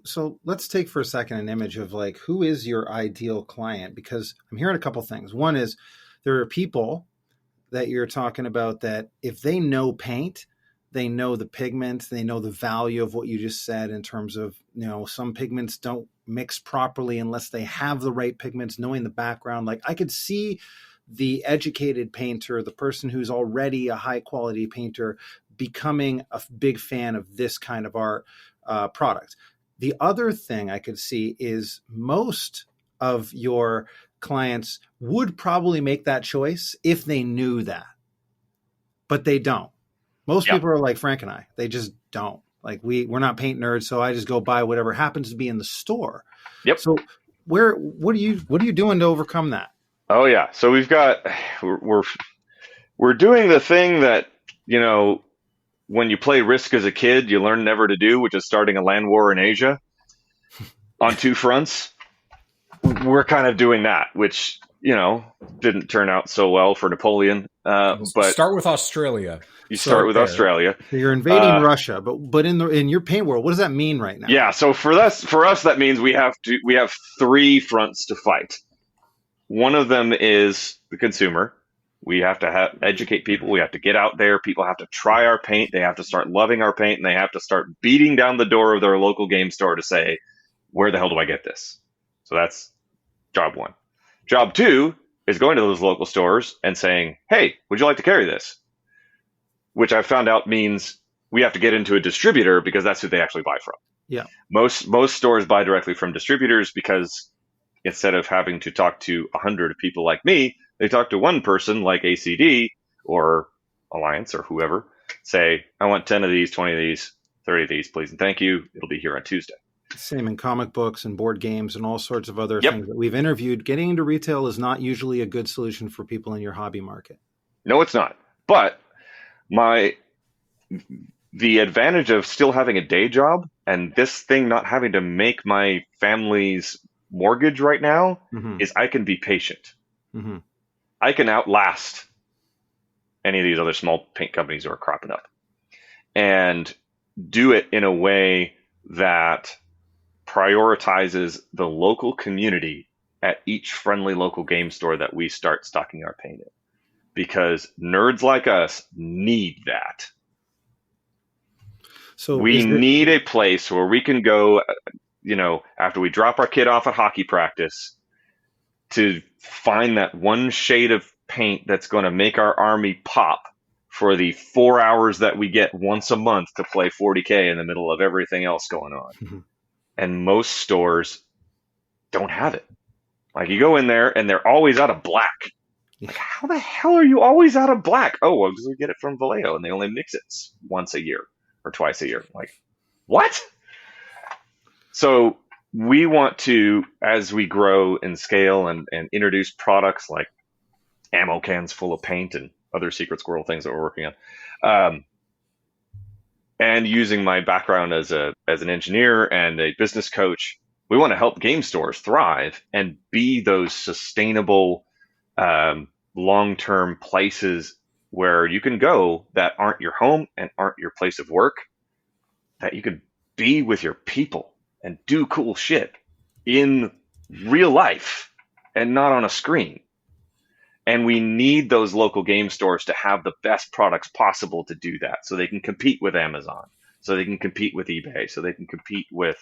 so let's take for a second an image of who is your ideal client, because I'm hearing a couple things. One is there are people that you're talking about that if they know paint, they know the pigments, they know the value of what you just said in terms of, some pigments don't mix properly unless they have the right pigments, knowing the background. Like, I could see the educated painter, the person who's already a high quality painter, becoming a big fan of this kind of art product. The other thing I could see is most of your clients would probably make that choice if they knew that, but they don't. Most people are like Frank and I, they just don't. Like, we're not paint nerds, so I just go buy whatever happens to be in the store. Yep. So what are you doing to overcome that? Oh yeah. So we're doing the thing that, when you play Risk as a kid, you learn never to do, which is starting a land war in Asia on two fronts. We're kind of doing that, which, didn't turn out so well for Napoleon. But start with Australia. You start with Australia. So you're invading Russia, but in your paint world, what does that mean right now? Yeah. So for us, that means we have three fronts to fight. One of them is the consumer. We have to educate people. We have to get out there. People have to try our paint. They have to start loving our paint, and they have to start beating down the door of their local game store to say, where the hell do I get this? So that's job one. Job two is going to those local stores and saying, hey, would you like to carry this? Which I've found out means we have to get into a distributor because that's who they actually buy from. Yeah. Most stores buy directly from distributors because instead of having to talk to 100 people like me, they talk to one person like ACD or Alliance or whoever, say, I want 10 of these, 20 of these, 30 of these, please, and thank you. It'll be here on Tuesday. Same in comic books and board games and all sorts of other things that we've interviewed. Getting into retail is not usually a good solution for people in your hobby market. No, it's not. But the advantage of still having a day job and this thing not having to make my family's mortgage right now is I can be patient. Mm-hmm. I can outlast any of these other small paint companies who are cropping up and do it in a way that prioritizes the local community at each friendly local game store that we start stocking our paint in. Because nerds like us need that. So we need a place where we can go, after we drop our kid off at hockey practice, to find that one shade of paint that's going to make our army pop for the 4 hours that we get once a month to play 40K in the middle of everything else going on. And most stores don't have it. Like, you go in there and they're always out of black. Like, how the hell are you always out of black? Oh, well, because we get it from Vallejo and they only mix it once a year or twice a year. Like, what? So we want to, as we grow and scale and introduce products like ammo cans full of paint and other Secret Squirrel things that we're working on, and using my background as an engineer and a business coach, we want to help game stores thrive and be those sustainable, long-term places where you can go that aren't your home and aren't your place of work, that you can be with your people and do cool shit in real life and not on a screen. And we need those local game stores to have the best products possible to do that, so they can compete with Amazon, so they can compete with eBay, so they can compete with,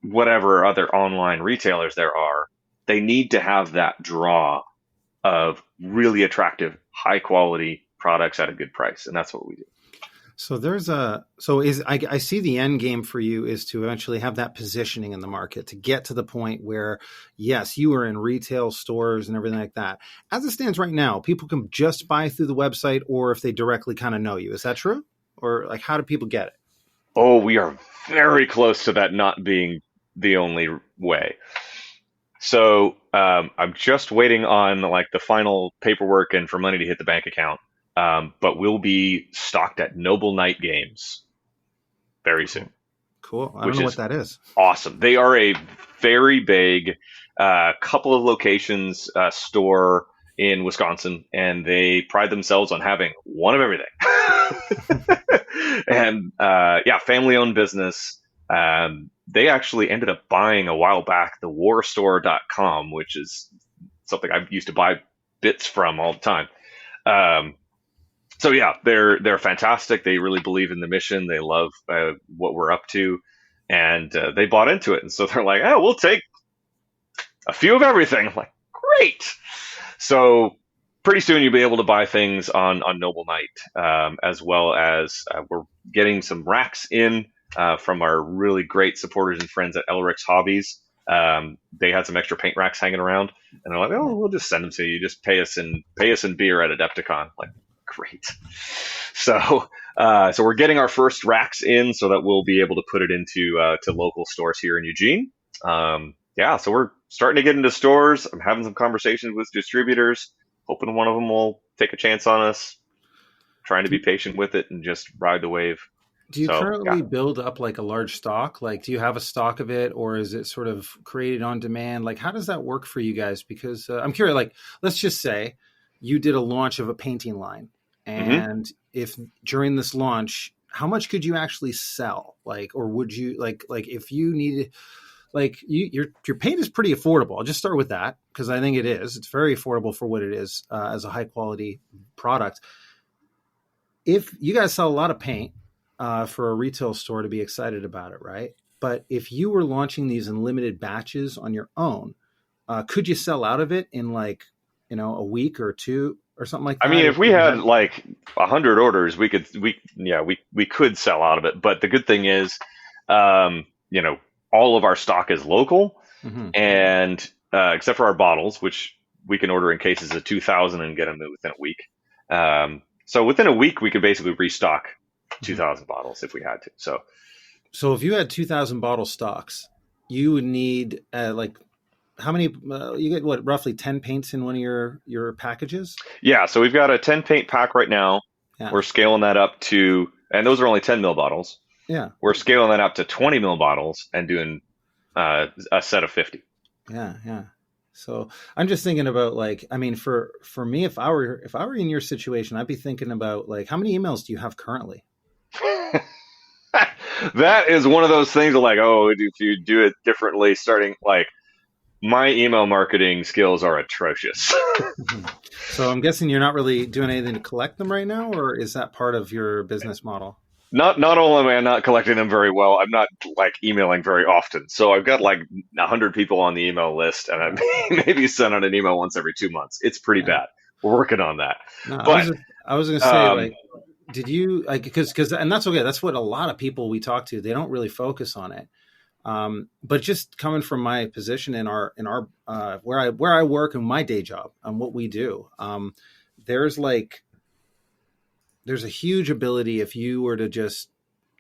whatever other online retailers there are. They need to have that draw of really attractive, high quality products at a good price. And that's what we do. So I see the end game for you is to eventually have that positioning in the market to get to the point where, yes, you are in retail stores and everything like that. As it stands right now, people can just buy through the website, or if they directly kind of know you. Is that true? Or like, how do people get it? Oh, we are very close to that not being the only way. So I'm just waiting on like the final paperwork and for money to hit the bank account. But we'll be stocked at Noble Knight Games very soon. Cool. I don't know what that is. Awesome. They are a very big, couple of locations store in Wisconsin, and they pride themselves on having one of everything. And family-owned business. They actually ended up buying a while back the warstore.com, which is something I used to buy bits from all the time. So yeah, they're fantastic. They really believe in the mission. They love what we're up to, and they bought into it. And so they're like, "Oh, we'll take a few of everything." I'm like, great. So pretty soon you'll be able to buy things on Noble Knight, as well as we're getting some racks in from our really great supporters and friends at Elric's Hobbies. They had some extra paint racks hanging around, and they're like, "Oh, we'll just send them to you. Just pay us in beer at Adepticon." Like, great. So we're getting our first racks in so that we'll be able to put it into to local stores here in Eugene. So we're starting to get into stores. I'm having some conversations with distributors, hoping one of them will take a chance on us, trying to be patient with it and just ride the wave. Do you currently build up like a large stock? Like, do you have a stock of it, or is it sort of created on demand? Like, how does that work for you guys? Because I'm curious, like, let's just say you did a launch of a painting line. And if during this launch, how much could you actually sell? Like, or would you like if you needed, like your paint is pretty affordable. I'll just start with that because I think it is. It's very affordable for what it is as a high quality product. If you guys sell a lot of paint for a retail store to be excited about it, right? But if you were launching these in limited batches on your own, could you sell out of it in like, a week or two? Or something like that. I mean, if we had like 100 orders, we could sell out of it. But the good thing is, all of our stock is local, and except for our bottles, which we can order in cases of 2,000 and get them within a week. So within a week, we could basically restock 2,000 bottles if we had to. So if you had 2,000 bottle stocks, you would need how many, you get roughly 10 paints in one of your packages? Yeah. So we've got a 10 paint pack right now. Yeah. We're scaling that up to, and those are only 10 mil bottles. Yeah. We're scaling that up to 20 mil bottles and doing a set of 50. Yeah. Yeah. So I'm just thinking about for me, if I were in your situation, I'd be thinking about how many emails do you have currently? That is one of those things if you do it differently, starting my email marketing skills are atrocious. So I'm guessing you're not really doing anything to collect them right now, or is that part of your business model? Not only am I not collecting them very well, I'm not emailing very often. So I've got 100 people on the email list, and I maybe send out an email once every 2 months. It's pretty bad. we're working on that. No, But I was going to say, like, did you like because and that's okay. That's what a lot of people we talk to, they don't really focus on it. But just coming from my position in our where I work and my day job and what we do, there's a huge ability if you were to just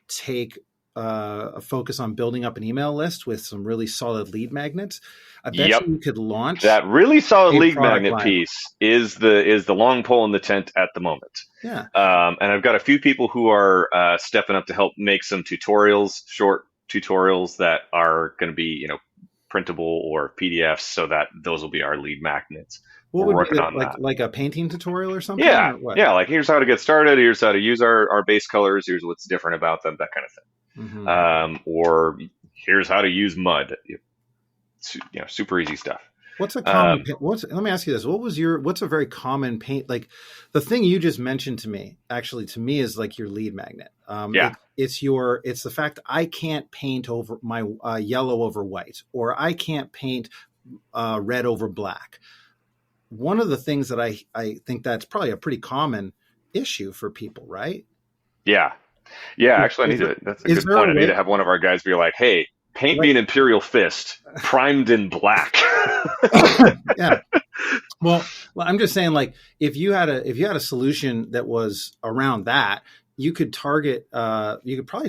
take a focus on building up an email list with some really solid lead magnets. I bet you could launch that really solid lead magnet piece is the long pole in the tent at the moment. Yeah. And I've got a few people who are stepping up to help make some tutorials, short tutorials that are going to be, printable or PDFs, so that those will be our lead magnets. What would be like a painting tutorial or something? Yeah. Or what? Yeah. Like, here's how to get started. Here's how to use our base colors. Here's what's different about them, that kind of thing. Mm-hmm. Or here's how to use mud. Super easy stuff. What's a common? Let me ask you this: what's a very common paint? Like the thing you just mentioned to me, is like your lead magnet. It's the fact I can't paint over my yellow over white, or I can't paint red over black. One of the things that I think that's probably a pretty common issue for people, right? Yeah. Actually, that's a good point. I need to have one of our guys be like, "Hey, paint me an Imperial Fist primed in black." Yeah. Well, I'm just saying, like, if you had a solution that was around that, you could probably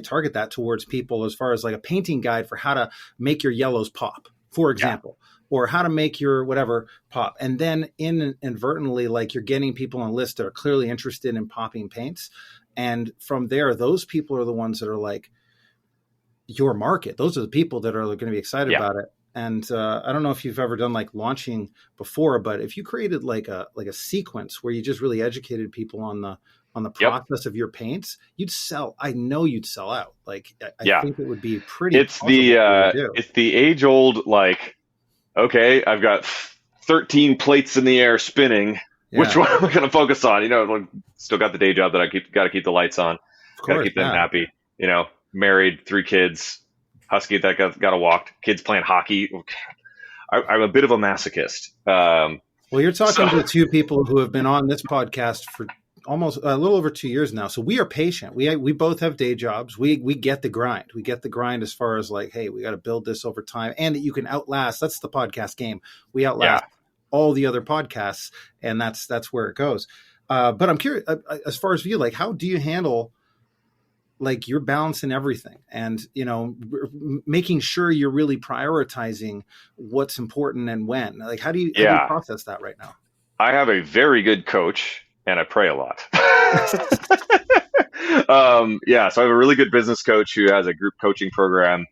target that towards people as far as like a painting guide for how to make your yellows pop, for example, or how to make your whatever pop. And then inadvertently, like, you're getting people on a list that are clearly interested in popping paints. And from there, those people are the ones that are like your market. Those are the people that are going to be excited about it. And I don't know if you've ever done like launching before, but if you created like a sequence where you just really educated people on the process of your paints, you'd sell. I know you'd sell out. Like, I think it would be pretty. It's the age old, like, okay, I've got 13 plates in the air spinning. Yeah. Which one am I going to focus on? Still got the day job that I got to keep the lights on, got to keep them happy. Married, 3 kids, husky that got to walk, kids playing hockey. I'm a bit of a masochist. Well, you're talking to 2 people who have been on this podcast for almost a little over 2 years now. So we are patient. We both have day jobs. We get the grind. We get the grind as far as like, hey, we got to build this over time, and that you can outlast. That's the podcast game. We outlast all the other podcasts, and that's where it goes. But I'm curious, as far as you, like, how do you handle, like, you're balancing everything and, making sure you're really prioritizing what's important and when? Like, how do you process that right now? I have a very good coach, and I pray a lot. So I have a really good business coach who has a group coaching program.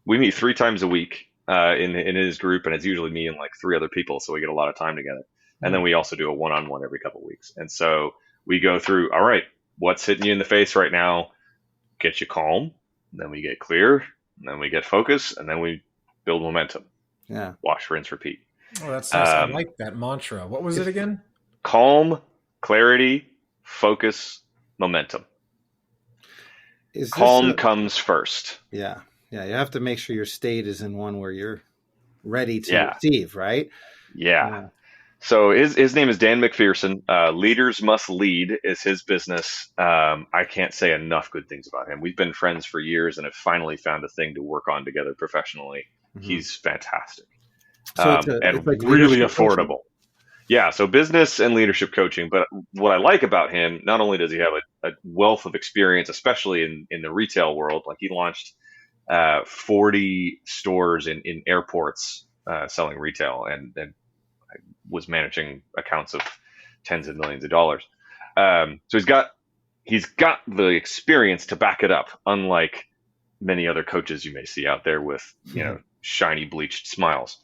We meet 3 times a week in his group, and it's usually me and like 3 other people, so we get a lot of time together. And then we also do a one-on-one every couple of weeks. And so we go through, all right, what's hitting you in the face right now? Get you calm. Then we get clear. And then we get focus. And then we build momentum. Yeah. Wash, rinse, repeat. Oh, that's nice. I like that mantra. What was it again? Calm, clarity, focus, momentum. Calm comes first. Yeah. Yeah. You have to make sure your state is in one where you're ready to receive, right? Yeah. So his name is Dan McPherson. Leaders Must Lead is his business. I can't say enough good things about him. We've been friends for years and have finally found a thing to work on together professionally. Mm-hmm. He's fantastic. So it's like really affordable. Coaching. Yeah, so business and leadership coaching. But what I like about him, not only does he have a wealth of experience, especially in the retail world, like he launched 40 stores in airports selling retail and was managing accounts of tens of millions of dollars. So he's got the experience to back it up, unlike many other coaches you may see out there with, shiny bleached smiles.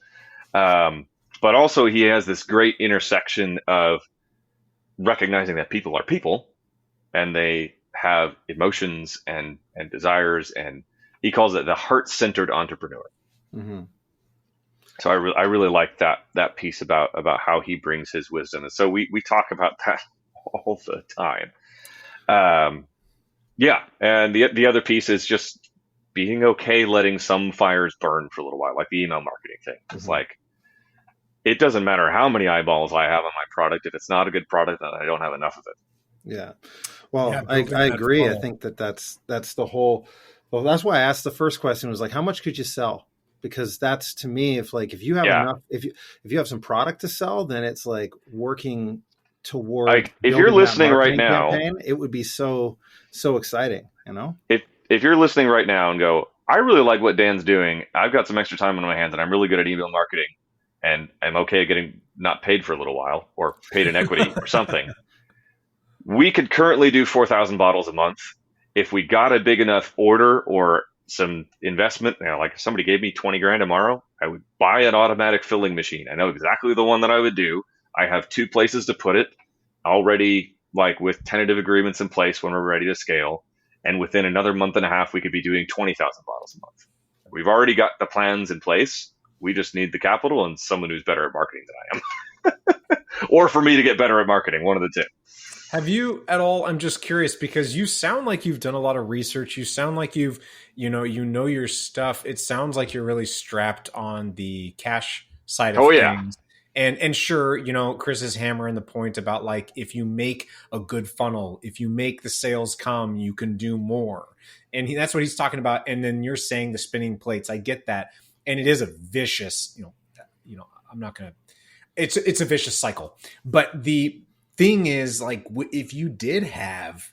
But also he has this great intersection of recognizing that people are people and they have emotions and desires, and he calls it the heart-centered entrepreneur. Mm-hmm. So I really like that piece about how he brings his wisdom. And so we talk about that all the time. And the other piece is just being okay letting some fires burn for a little while, like the email marketing thing. It's like, it doesn't matter how many eyeballs I have on my product. If it's not a good product, then I don't have enough of it. Yeah. Well, Yeah, I building that agree. I funnel. think that's the whole. Well, that's why I asked the first question was like, how much could you sell? Because that's, to me, if you have enough, if you have some product to sell, then it's like working toward. If you're building that listening right marketing now, campaign, it would be so exciting, you know. if you're listening right now and go, I really like what Dan's doing. I've got some extra time on my hands, and I'm really good at email marketing, and I'm okay at getting not paid for a little while, or paid in equity or something. We could currently do 4,000 bottles a month. If we got a big enough order or some investment, like if somebody gave me 20 grand tomorrow, I would buy an automatic filling machine. I know exactly the one that I would do. I have 2 places to put it already, like with tentative agreements in place when we're ready to scale. And within another month and a half, we could be doing 20,000 bottles a month. We've already got the plans in place. We just need the capital and someone who's better at marketing than I am. Or for me to get better at marketing, one of the two. Have you at all? I'm just curious because you sound like you've done a lot of research. You sound like you know your stuff. It sounds like you're really strapped on the cash side of things. And sure, Chris is hammering the point about like, if you make a good funnel, if you make the sales come, you can do more. And that's what he's talking about. And then you're saying the spinning plates. I get that. And it is a vicious, I'm not going to, it's a vicious cycle. But the thing is, like, if you did have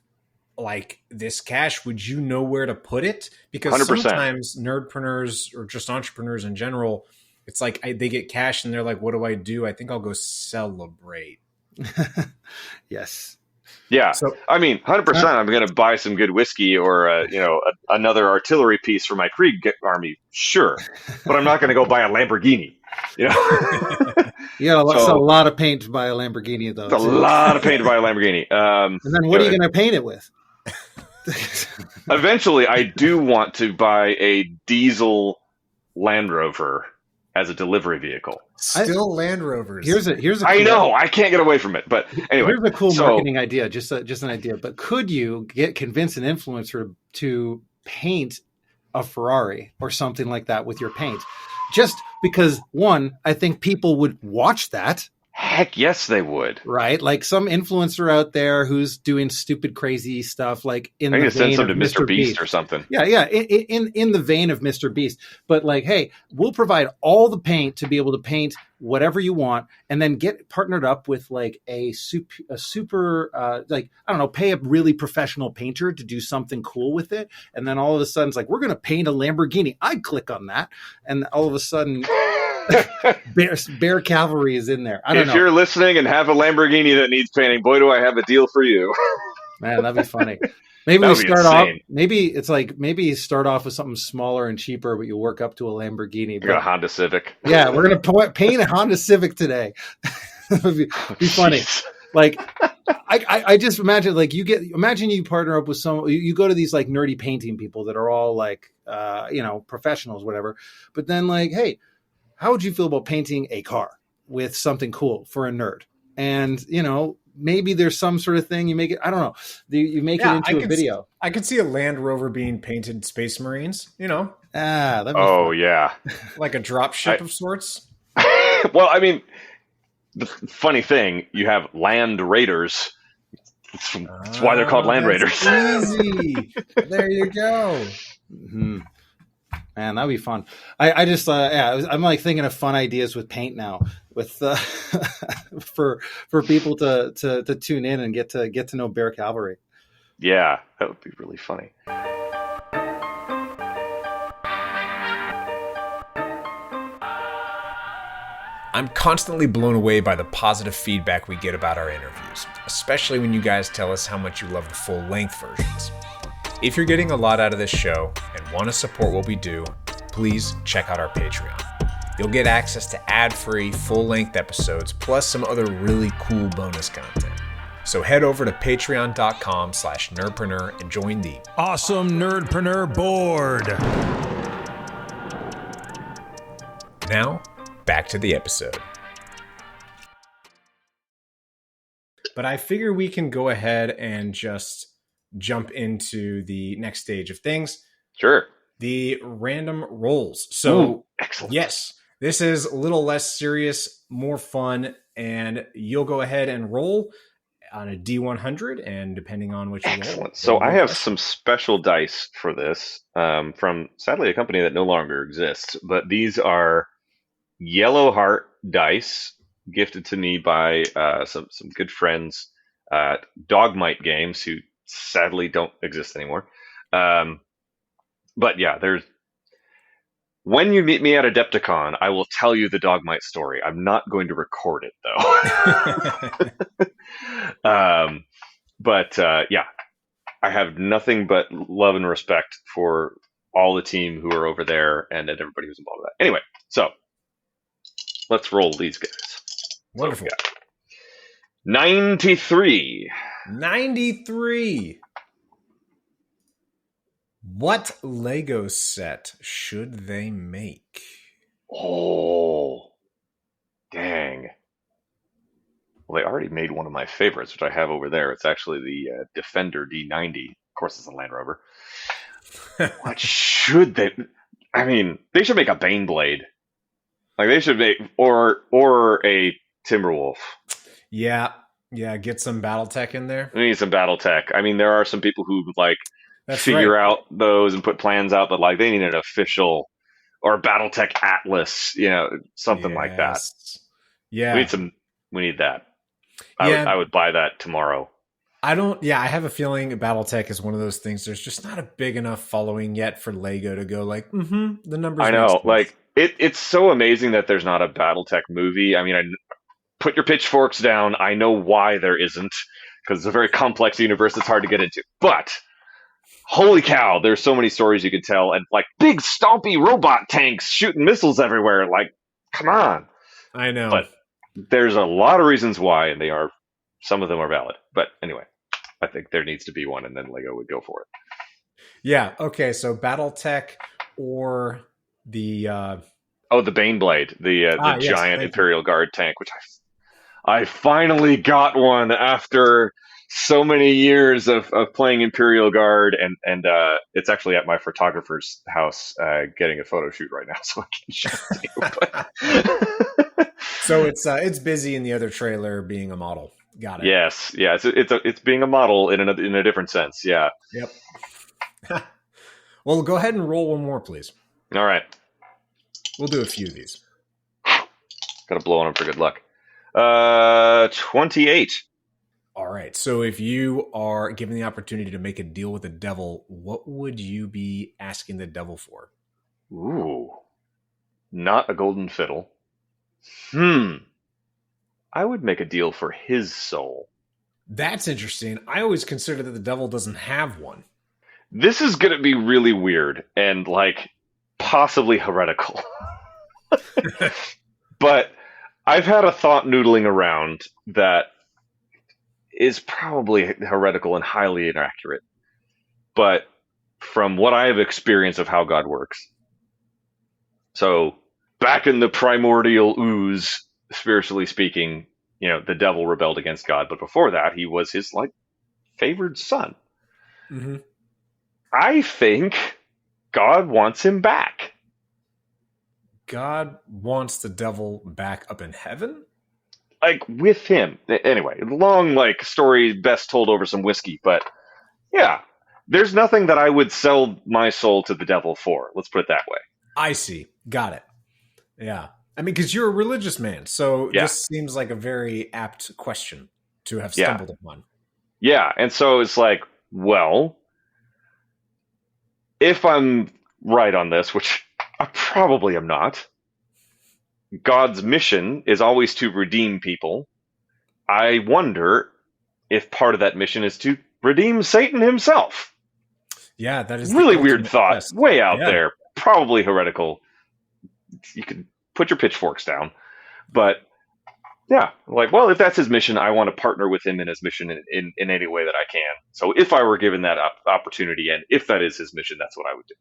like this cash, would you know where to put it? Because 100%. Sometimes nerdpreneurs or just entrepreneurs in general, it's like they get cash and they're like, what do I do? I think I'll go celebrate. Yes. Yeah. So, I mean, 100%, I'm going to buy some good whiskey or, another artillery piece for my Krieg army. Sure. But I'm not going to go buy a Lamborghini. You got a lot of paint to buy a Lamborghini, though. It's a lot of paint to buy a Lamborghini. And then what are you going to paint it with? Eventually, I do want to buy a diesel Land Rover as a delivery vehicle. Still Land Rovers. Here's a I know, I can't get away from it. But anyway, here's a cool marketing idea. Just an idea. But could you convince an influencer to paint a Ferrari or something like that with your paint? Just because, one, I think people would watch that. Heck yes, they would. Right? Like some influencer out there who's doing stupid, crazy stuff, like in I the need to send vein some of to Mr. Beast or something. Yeah. In the vein of Mr. Beast. But like, hey, we'll provide all the paint to be able to paint whatever you want, and then get partnered up with like a super like, I don't know, pay a really professional painter to do something cool with it. And then all of a sudden it's like, we're going to paint a Lamborghini. I'd click on that. And all of a sudden Bear Cavalry is in there. I don't know. If you're listening and have a Lamborghini that needs painting, boy, do I have a deal for you. Man, that'd be funny. Maybe we start off. Maybe it's like you start off with something smaller and cheaper, but you work up to a Lamborghini. Got a Honda Civic. Yeah, we're gonna paint a Honda Civic today. That would be funny. Jeez. Like, I just imagine like imagine you partner up with you go to these like nerdy painting people that are all like professionals, whatever. But then like, hey, how would you feel about painting a car with something cool for a nerd? And maybe there's some sort of thing you make it. I don't know. You make it into a video. I could see a Land Rover being painted Space Marines. That'd be fun. Yeah, like a drop ship of sorts. Well, I mean, the funny thing, you have Land Raiders. That's why they're called Land Raiders. Easy. There you go. Mm-hmm. Man, that'd be fun. I just I'm like thinking of fun ideas with paint now, with for people to tune in and get to know Bear Cavalry. Yeah, that would be really funny. I'm constantly blown away by the positive feedback we get about our interviews, especially when you guys tell us how much you love the full-length versions. If you're getting a lot out of this show and want to support what we do, please check out our Patreon. You'll get access to ad-free, full-length episodes, plus some other really cool bonus content. So head over to patreon.com/nerdpreneur and join the awesome Nerdpreneur board. Now, back to the episode. But I figure we can go ahead and just jump into the next stage of things. Sure. The random rolls. So, excellent. Yes, This is a little less serious, more fun, and you'll go ahead and roll on a D100, and depending on what you roll. Excellent. So I have some special dice for this from, sadly, a company that no longer exists. But these are Yellow Heart dice gifted to me by some good friends at Dogmite Games, who sadly don't exist anymore. But yeah, when you meet me at Adepticon, I will tell you the Dogmite story. I'm not going to record it, though. But yeah, I have nothing but love and respect for all the team who are over there and everybody who's involved with that. Anyway, so let's roll these guys. Wonderful. 93. 93. What Lego set should they make? Oh, dang. Well, they already made one of my favorites, which I have over there. It's actually the Defender D90. Of course, it's a Land Rover. What should they... I mean, they should make a Baneblade. Like, they should make... Or a Timberwolf. Yeah, get some BattleTech in there. We need some BattleTech. I mean, there are some people who, like, figure out those and put plans out, but, like, they need an official... Or BattleTech Atlas, something like that. Yeah. We need that. I would buy that tomorrow. I have a feeling BattleTech is one of those things. There's just not a big enough following yet for Lego to go like, the numbers. I know, like it's so amazing that there's not a BattleTech movie. I mean, put your pitchforks down. I know why there isn't, because it's a very complex universe that's hard to get into. But holy cow, there's so many stories you could tell, and like big stompy robot tanks shooting missiles everywhere. Like, come on. I know, but there's a lot of reasons why, and some of them are valid. But anyway, I think there needs to be one, and then Lego would go for it. Yeah. Okay. So BattleTech or the the Baneblade, the giant Imperial Guard tank, which I finally got one after so many years of playing Imperial Guard, and it's actually at my photographer's house getting a photo shoot right now, so I can show it to you. So it's busy in the other trailer being a model. Got it. Yes, yeah, it's being a model in a different sense. Yeah. Yep. Well, go ahead and roll one more, please. All right. We'll do a few of these. Got to blow on them for good luck. 28. All right. So if you are given the opportunity to make a deal with the devil, what would you be asking the devil for? Ooh, not a golden fiddle. I would make a deal for his soul. That's interesting. I always consider that the devil doesn't have one. This is going to be really weird and like possibly heretical. But I've had a thought noodling around that is probably heretical and highly inaccurate. But from what I have experienced of how God works. So back in the primordial ooze, spiritually speaking, the devil rebelled against God. But before that, he was his favored son. Mm-hmm. I think God wants him back. God wants the devil back up in heaven? Like, with him. Anyway, long, story best told over some whiskey. But, yeah, there's nothing that I would sell my soul to the devil for. Let's put it that way. I see. Got it. Yeah. I mean, because you're a religious man. So this seems like a very apt question to have stumbled upon. Yeah. And so it's like, well, if I'm right on this, which I probably am not, God's mission is always to redeem people. I wonder if part of that mission is to redeem Satan himself. Yeah, that is really weird thought. Quest. Way out there. Probably heretical. You could put your pitchforks down. But yeah, if that's his mission, I want to partner with him in his mission in any way that I can. So if I were given that opportunity, and if that is his mission, that's what I would do.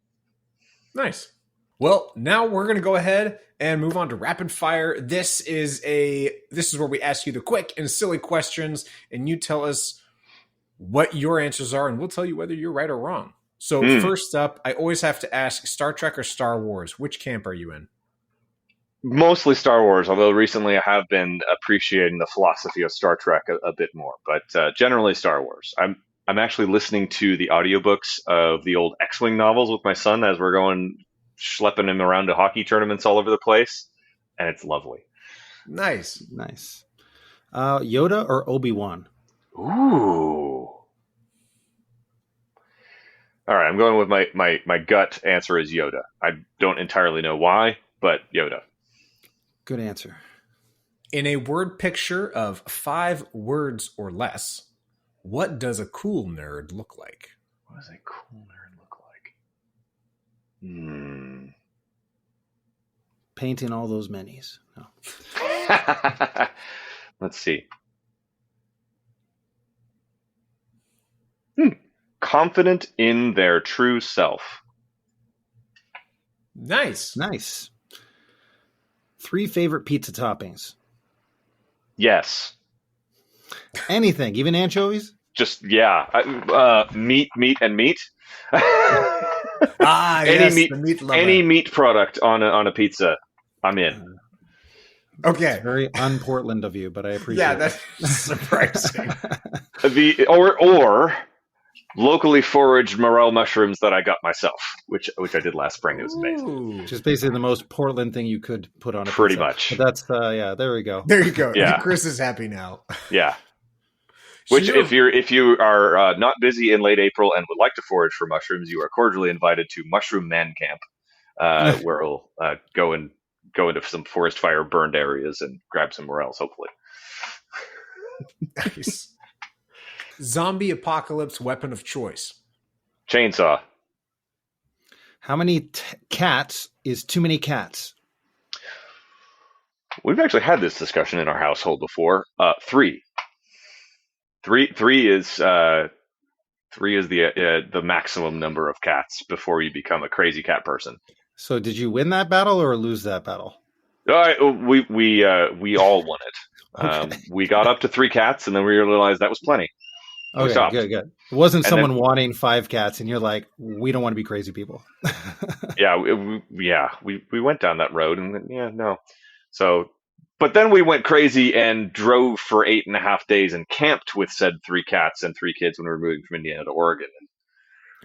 Nice. Well, now we're going to go ahead and move on to rapid fire. This is where we ask you the quick and silly questions, and you tell us what your answers are, and we'll tell you whether you're right or wrong. So first up, I always have to ask, Star Trek or Star Wars? Which camp are you in? Mostly Star Wars, although recently I have been appreciating the philosophy of Star Trek a bit more, but generally Star Wars. I'm actually listening to the audiobooks of the old X-Wing novels with my son as we're going schlepping him around to hockey tournaments all over the place, and it's lovely. Nice. Yoda or Obi-Wan? Ooh. All right, I'm going with my gut answer is Yoda. I don't entirely know why, but Yoda. Good answer. In a word picture of 5 words or less, what does a cool nerd look like? What does a cool nerd look like? Painting all those minis. No. Let's see. Confident in their true self. Nice. 3 favorite pizza toppings. Yes. Anything, even anchovies? Just, yeah. Meat, and meat. Yes, the meat lover. Any meat product on a pizza, I'm in. Okay. It's very un-Portland of you, but I appreciate it. Yeah, that's surprising. Or locally foraged morel mushrooms that I got myself, which I did last spring. It was amazing. Just basically the most Portland thing you could put on a Pretty pizza. much. But that's there we go. There you go. Yeah. Chris is happy now. Yeah. Which, if you are not busy in late April and would like to forage for mushrooms, you are cordially invited to Mushroom Man Camp, where we'll go into some forest fire burned areas and grab some morels, hopefully. Nice. Zombie apocalypse weapon of choice. Chainsaw. How many cats is too many cats? We've actually had this discussion in our household before. 3. Three is the maximum number of cats before you become a crazy cat person. So did you win that battle or lose that battle? We all won it. Okay. We got up to 3 cats, and then we realized that was plenty. Okay, good. It wasn't someone wanting 5 cats, and you're like, we don't want to be crazy people. We went down that road, and no. So, but then we went crazy and drove for 8.5 days and camped with said 3 cats and 3 kids when we were moving from Indiana to Oregon.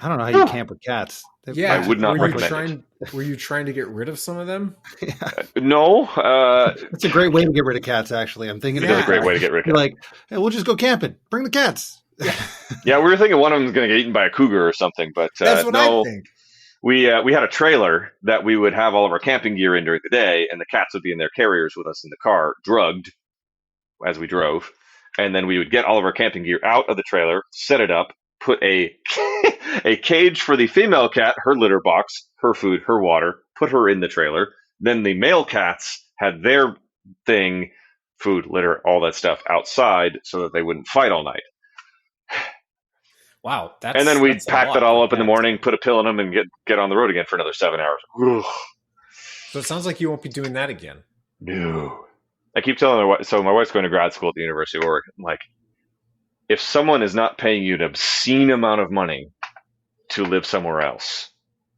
I don't know how you camp with cats. I would not recommend it. Were you trying to get rid of some of them? No. It's a great way to get rid of cats, actually. I'm thinking it's a great way to get rid of cats. You're like, hey, we'll just go camping. Bring the cats. Yeah, we were thinking one of them was going to get eaten by a cougar or something, but that's what I think. We had a trailer that we would have all of our camping gear in during the day, and the cats would be in their carriers with us in the car, drugged as we drove, and then we would get all of our camping gear out of the trailer, set it up, put a cage for the female cat, her litter box, her food, her water, put her in the trailer. Then the male cats had their thing, food, litter, all that stuff outside so that they wouldn't fight all night. Wow. And then we'd pack that all up in the morning, put a pill in them, and get on the road again for another 7 hours. Ugh. So it sounds like you won't be doing that again. No. I keep telling my wife, so my wife's going to grad school at the University of Oregon. I'm like, if someone is not paying you an obscene amount of money to live somewhere else,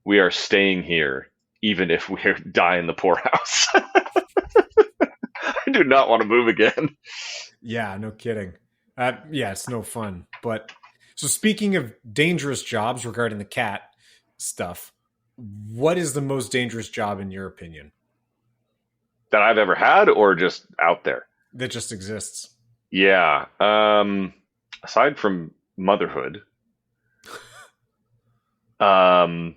we are staying here, even if we die in the poorhouse. I do not want to move again. Yeah, no kidding. It's no fun. But so speaking of dangerous jobs regarding the cat stuff, what is the most dangerous job in your opinion? That I've ever had, or just out there? That just exists. Yeah. Aside from motherhood, I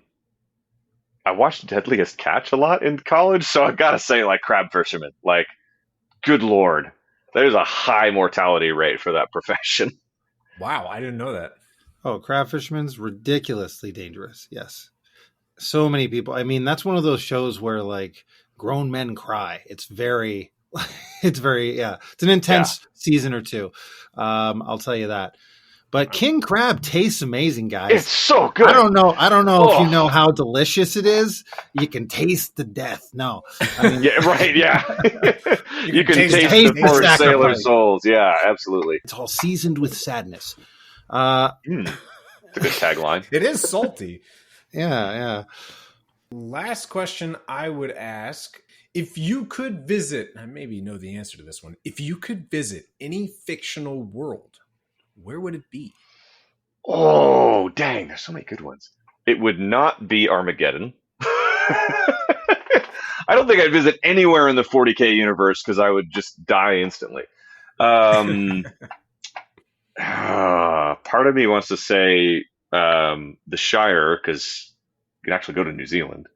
watched Deadliest Catch a lot in college, so I gotta say, like, crab fishermen. Like, good Lord, there's a high mortality rate for that profession. Wow, I didn't know that. Oh, crab fishermen's ridiculously dangerous. Yes. So many people. I mean, that's one of those shows where, like, grown men cry. It's it's an intense season or two. I'll tell you that. But king crab tastes amazing, guys. It's so good. I don't know if you know how delicious it is. You can taste the death. No. I mean, yeah, right. Yeah. you can taste the poor sailor souls. Yeah, absolutely. It's all seasoned with sadness. It's a good tagline. It is salty. Yeah. Last question I would ask If you could visit, I maybe know the answer to this one. If you could visit any fictional world, where would it be? Oh, dang, there's so many good ones. It would not be Armageddon. I don't think I'd visit anywhere in the 40K universe because I would just die instantly. Part of me wants to say the Shire because you can actually go to New Zealand.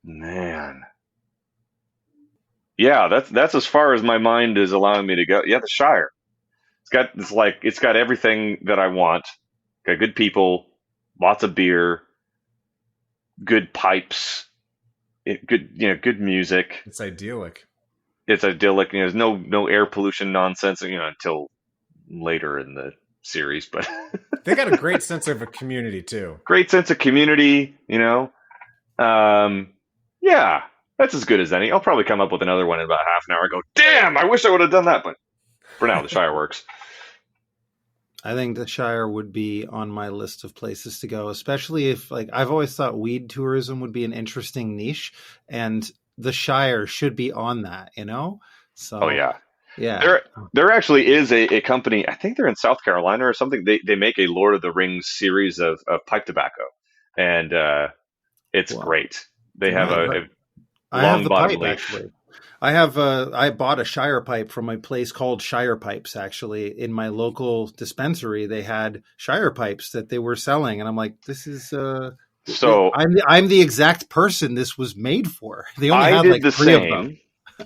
Man. Yeah, that's as far as my mind is allowing me to go. Yeah, the Shire. It's got everything that I want. Got good people, lots of beer, good pipes, good music. It's idyllic. It's idyllic. There's no air pollution nonsense, until later in the series, but they got a great sense of a community too. Great sense of community, Yeah, that's as good as any. I'll probably come up with another one in about half an hour and go, damn, I wish I would have done that, but for now, the Shire works. I think the Shire would be on my list of places to go, especially if, I've always thought weed tourism would be an interesting niche, and the Shire should be on that, So, oh yeah. Yeah. There actually is a company, I think they're in South Carolina or something. They make a Lord of the Rings series of pipe tobacco, and it's great. They have a long bottom leaf. Actually. I bought a Shire pipe from a place called Shire Pipes. Actually, in my local dispensary, they had Shire pipes that they were selling, and I'm like, "This is so." I'm the exact person this was made for. They only had like 3 of them.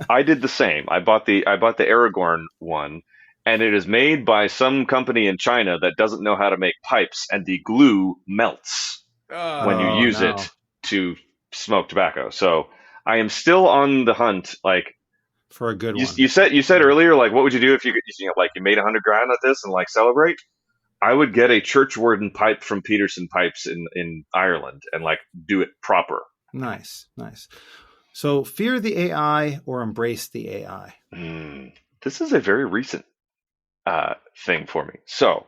I did the same. I bought the Aragorn one, and it is made by some company in China that doesn't know how to make pipes, and the glue melts when you use it to smoke tobacco. So I am still on the hunt, for a good one. You said earlier, what would you do if you made $100,000 at this and celebrate? I would get a churchwarden pipe from Peterson Pipes in Ireland and do it proper. Nice. So fear the AI or embrace the AI? This is a very recent thing for me. So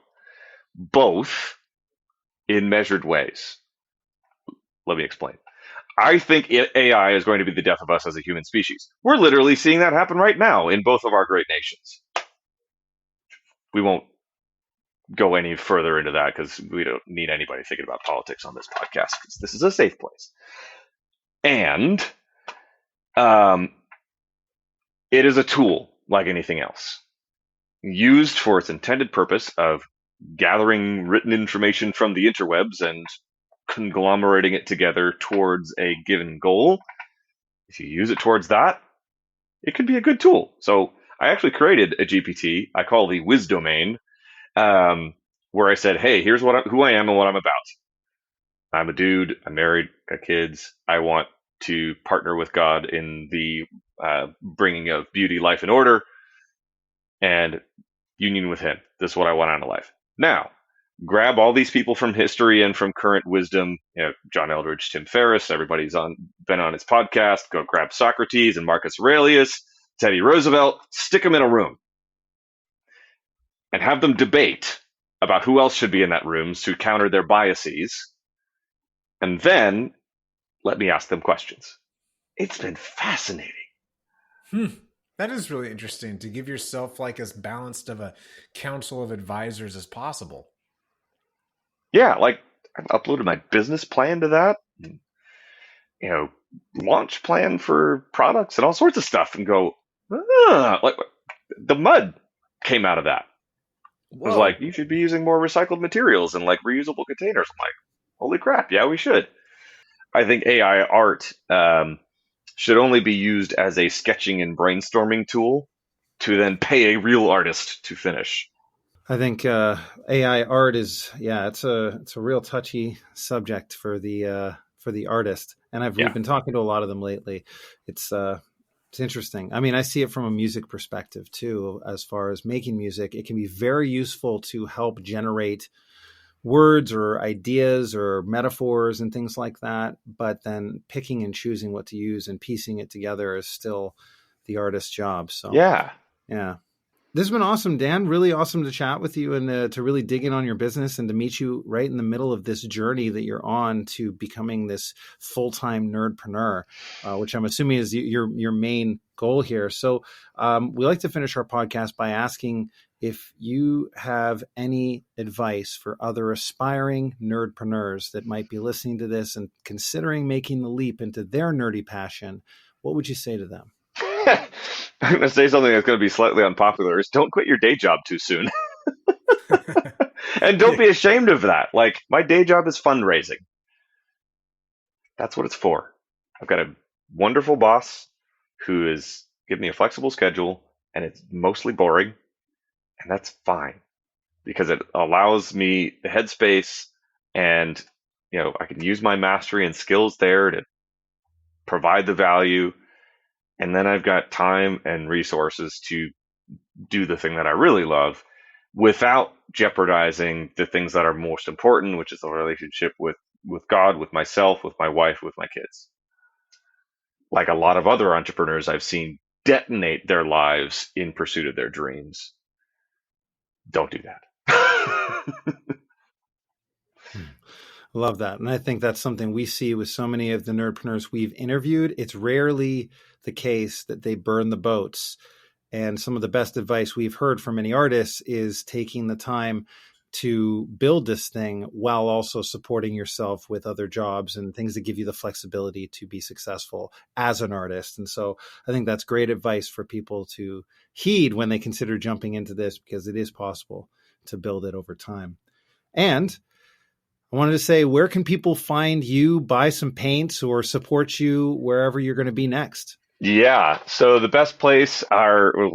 both in measured ways. Let me explain. I think AI is going to be the death of us as a human species. We're literally seeing that happen right now in both of our great nations. We won't go any further into that because we don't need anybody thinking about politics on this podcast because this is a safe place. And it is a tool like anything else, used for its intended purpose of gathering written information from the interwebs and conglomerating it together towards a given goal. If you use it towards that, it could be a good tool. So I actually created a GPT I call the Wiz Domain, where I said, hey, here's who I am and what I'm about. I'm a dude, I'm married, got kids. I want to partner with God in the bringing of beauty, life, and order, and union with Him. This is what I want out of life. Now, grab all these people from history and from current wisdom, John Eldridge, Tim Ferriss, everybody's been on his podcast. Go grab Socrates and Marcus Aurelius, Teddy Roosevelt, stick them in a room and have them debate about who else should be in that room to counter their biases. And then let me ask them questions. It's been fascinating. That is really interesting, to give yourself as balanced of a council of advisors as possible. Yeah, I've uploaded my business plan to that, launch plan for products and all sorts of stuff, and go, the mud came out of that. Whoa. It was you should be using more recycled materials and reusable containers. I'm like, holy crap, yeah, we should. I think AI art should only be used as a sketching and brainstorming tool to then pay a real artist to finish. I think AI art is, it's a real touchy subject for the artist, and we've been talking to a lot of them lately. It's interesting. I mean, I see it from a music perspective too. As far as making music, it can be very useful to help generate words or ideas or metaphors and things like that. But then picking and choosing what to use and piecing it together is still the artist's job. So yeah. This has been awesome, Dan. Really awesome to chat with you and to really dig in on your business and to meet you right in the middle of this journey that you're on to becoming this full-time nerdpreneur, which I'm assuming is your main goal here. So we like to finish our podcast by asking if you have any advice for other aspiring nerdpreneurs that might be listening to this and considering making the leap into their nerdy passion. What would you say to them? I'm going to say something that's going to be slightly unpopular is don't quit your day job too soon. And don't be ashamed of that. Like, my day job is fundraising. That's what it's for. I've got a wonderful boss who is giving me a flexible schedule, and it's mostly boring, and that's fine because it allows me the headspace, and I can use my mastery and skills there to provide the value. And then I've got time and resources to do the thing that I really love without jeopardizing the things that are most important, which is the relationship with God, with myself, with my wife, with my kids. Like a lot of other entrepreneurs I've seen detonate their lives in pursuit of their dreams. Don't do that. Love that. And I think that's something we see with so many of the nerdpreneurs we've interviewed. It's rarely the case that they burn the boats. And some of the best advice we've heard from many artists is taking the time to build this thing while also supporting yourself with other jobs and things that give you the flexibility to be successful as an artist. And so I think that's great advice for people to heed when they consider jumping into this, because it is possible to build it over time. And I wanted to say, where can people find you, buy some paints, or support you wherever you're going to be next? Yeah. So the best place,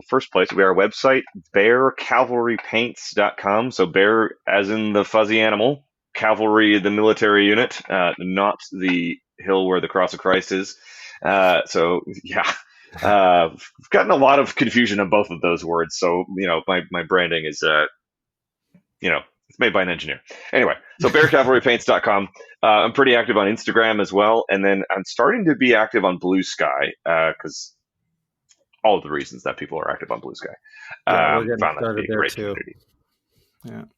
first place would be our website, bearcavalrypaints.com. So bear as in the fuzzy animal, cavalry, the military unit, not the hill where the cross of Christ is. So yeah, I've gotten a lot of confusion on both of those words. So, my branding is, it's made by an engineer. Anyway, so bearcavalrypaints.com. I'm pretty active on Instagram as well. And then I'm starting to be active on Blue Sky because all of the reasons that people are active on Blue Sky. We're getting found that to started be a there great too. community.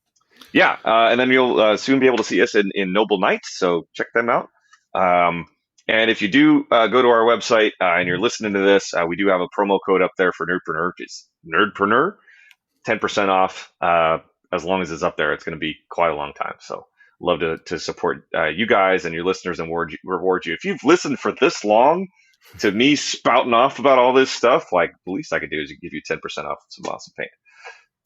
Yeah. And then you'll soon be able to see us in Noble Knights. So check them out. And if you do go to our website and you're listening to this, we do have a promo code up there for Nerdpreneur. It's Nerdpreneur, 10% off. As long as it's up there, it's going to be quite a long time. So love to support you guys and your listeners and reward you. If you've listened for this long to me spouting off about all this stuff, like, the least I could do is give you 10% off some awesome paint.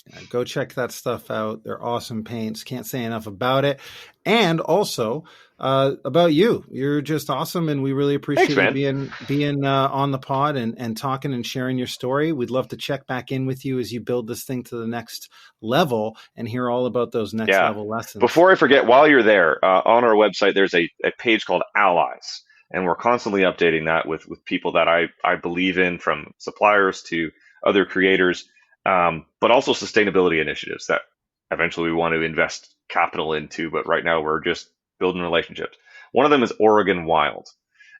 Yeah, go check that stuff out. They're awesome paints. Can't say enough about it. And also about you. You're just awesome, and we really appreciate you being on the pod and talking and sharing your story. We'd love to check back in with you as you build this thing to the next level and hear all about those next level lessons. Before I forget, while you're there, on our website, there's a page called Allies, and we're constantly updating that with people that I believe in, from suppliers to other creators. But also sustainability initiatives that eventually we want to invest capital into. But right now we're just building relationships. One of them is Oregon Wild.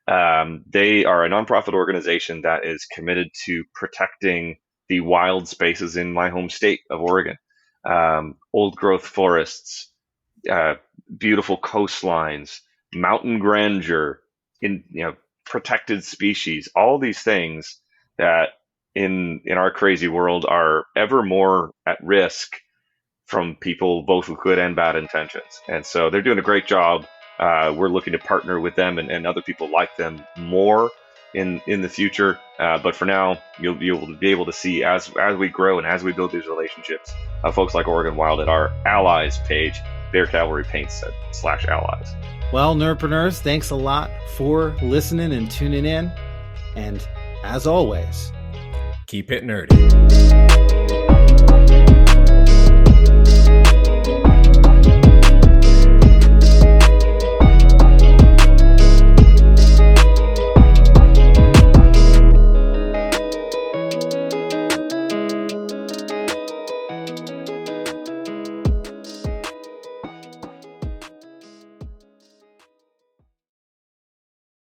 They are a nonprofit organization that is committed to protecting the wild spaces in my home state of Oregon. Old growth forests, beautiful coastlines, mountain grandeur, protected species, all these things that in our crazy world are ever more at risk from people both with good and bad intentions. And so they're doing a great job. We're looking to partner with them and other people like them more in the future. But for now, you'll be able to see as we grow and as we build these relationships, folks like Oregon Wild at our Allies page, Bear Cavalry Paints /Allies. Well, Nerdpreneurs, thanks a lot for listening and tuning in. And as always, keep it nerdy.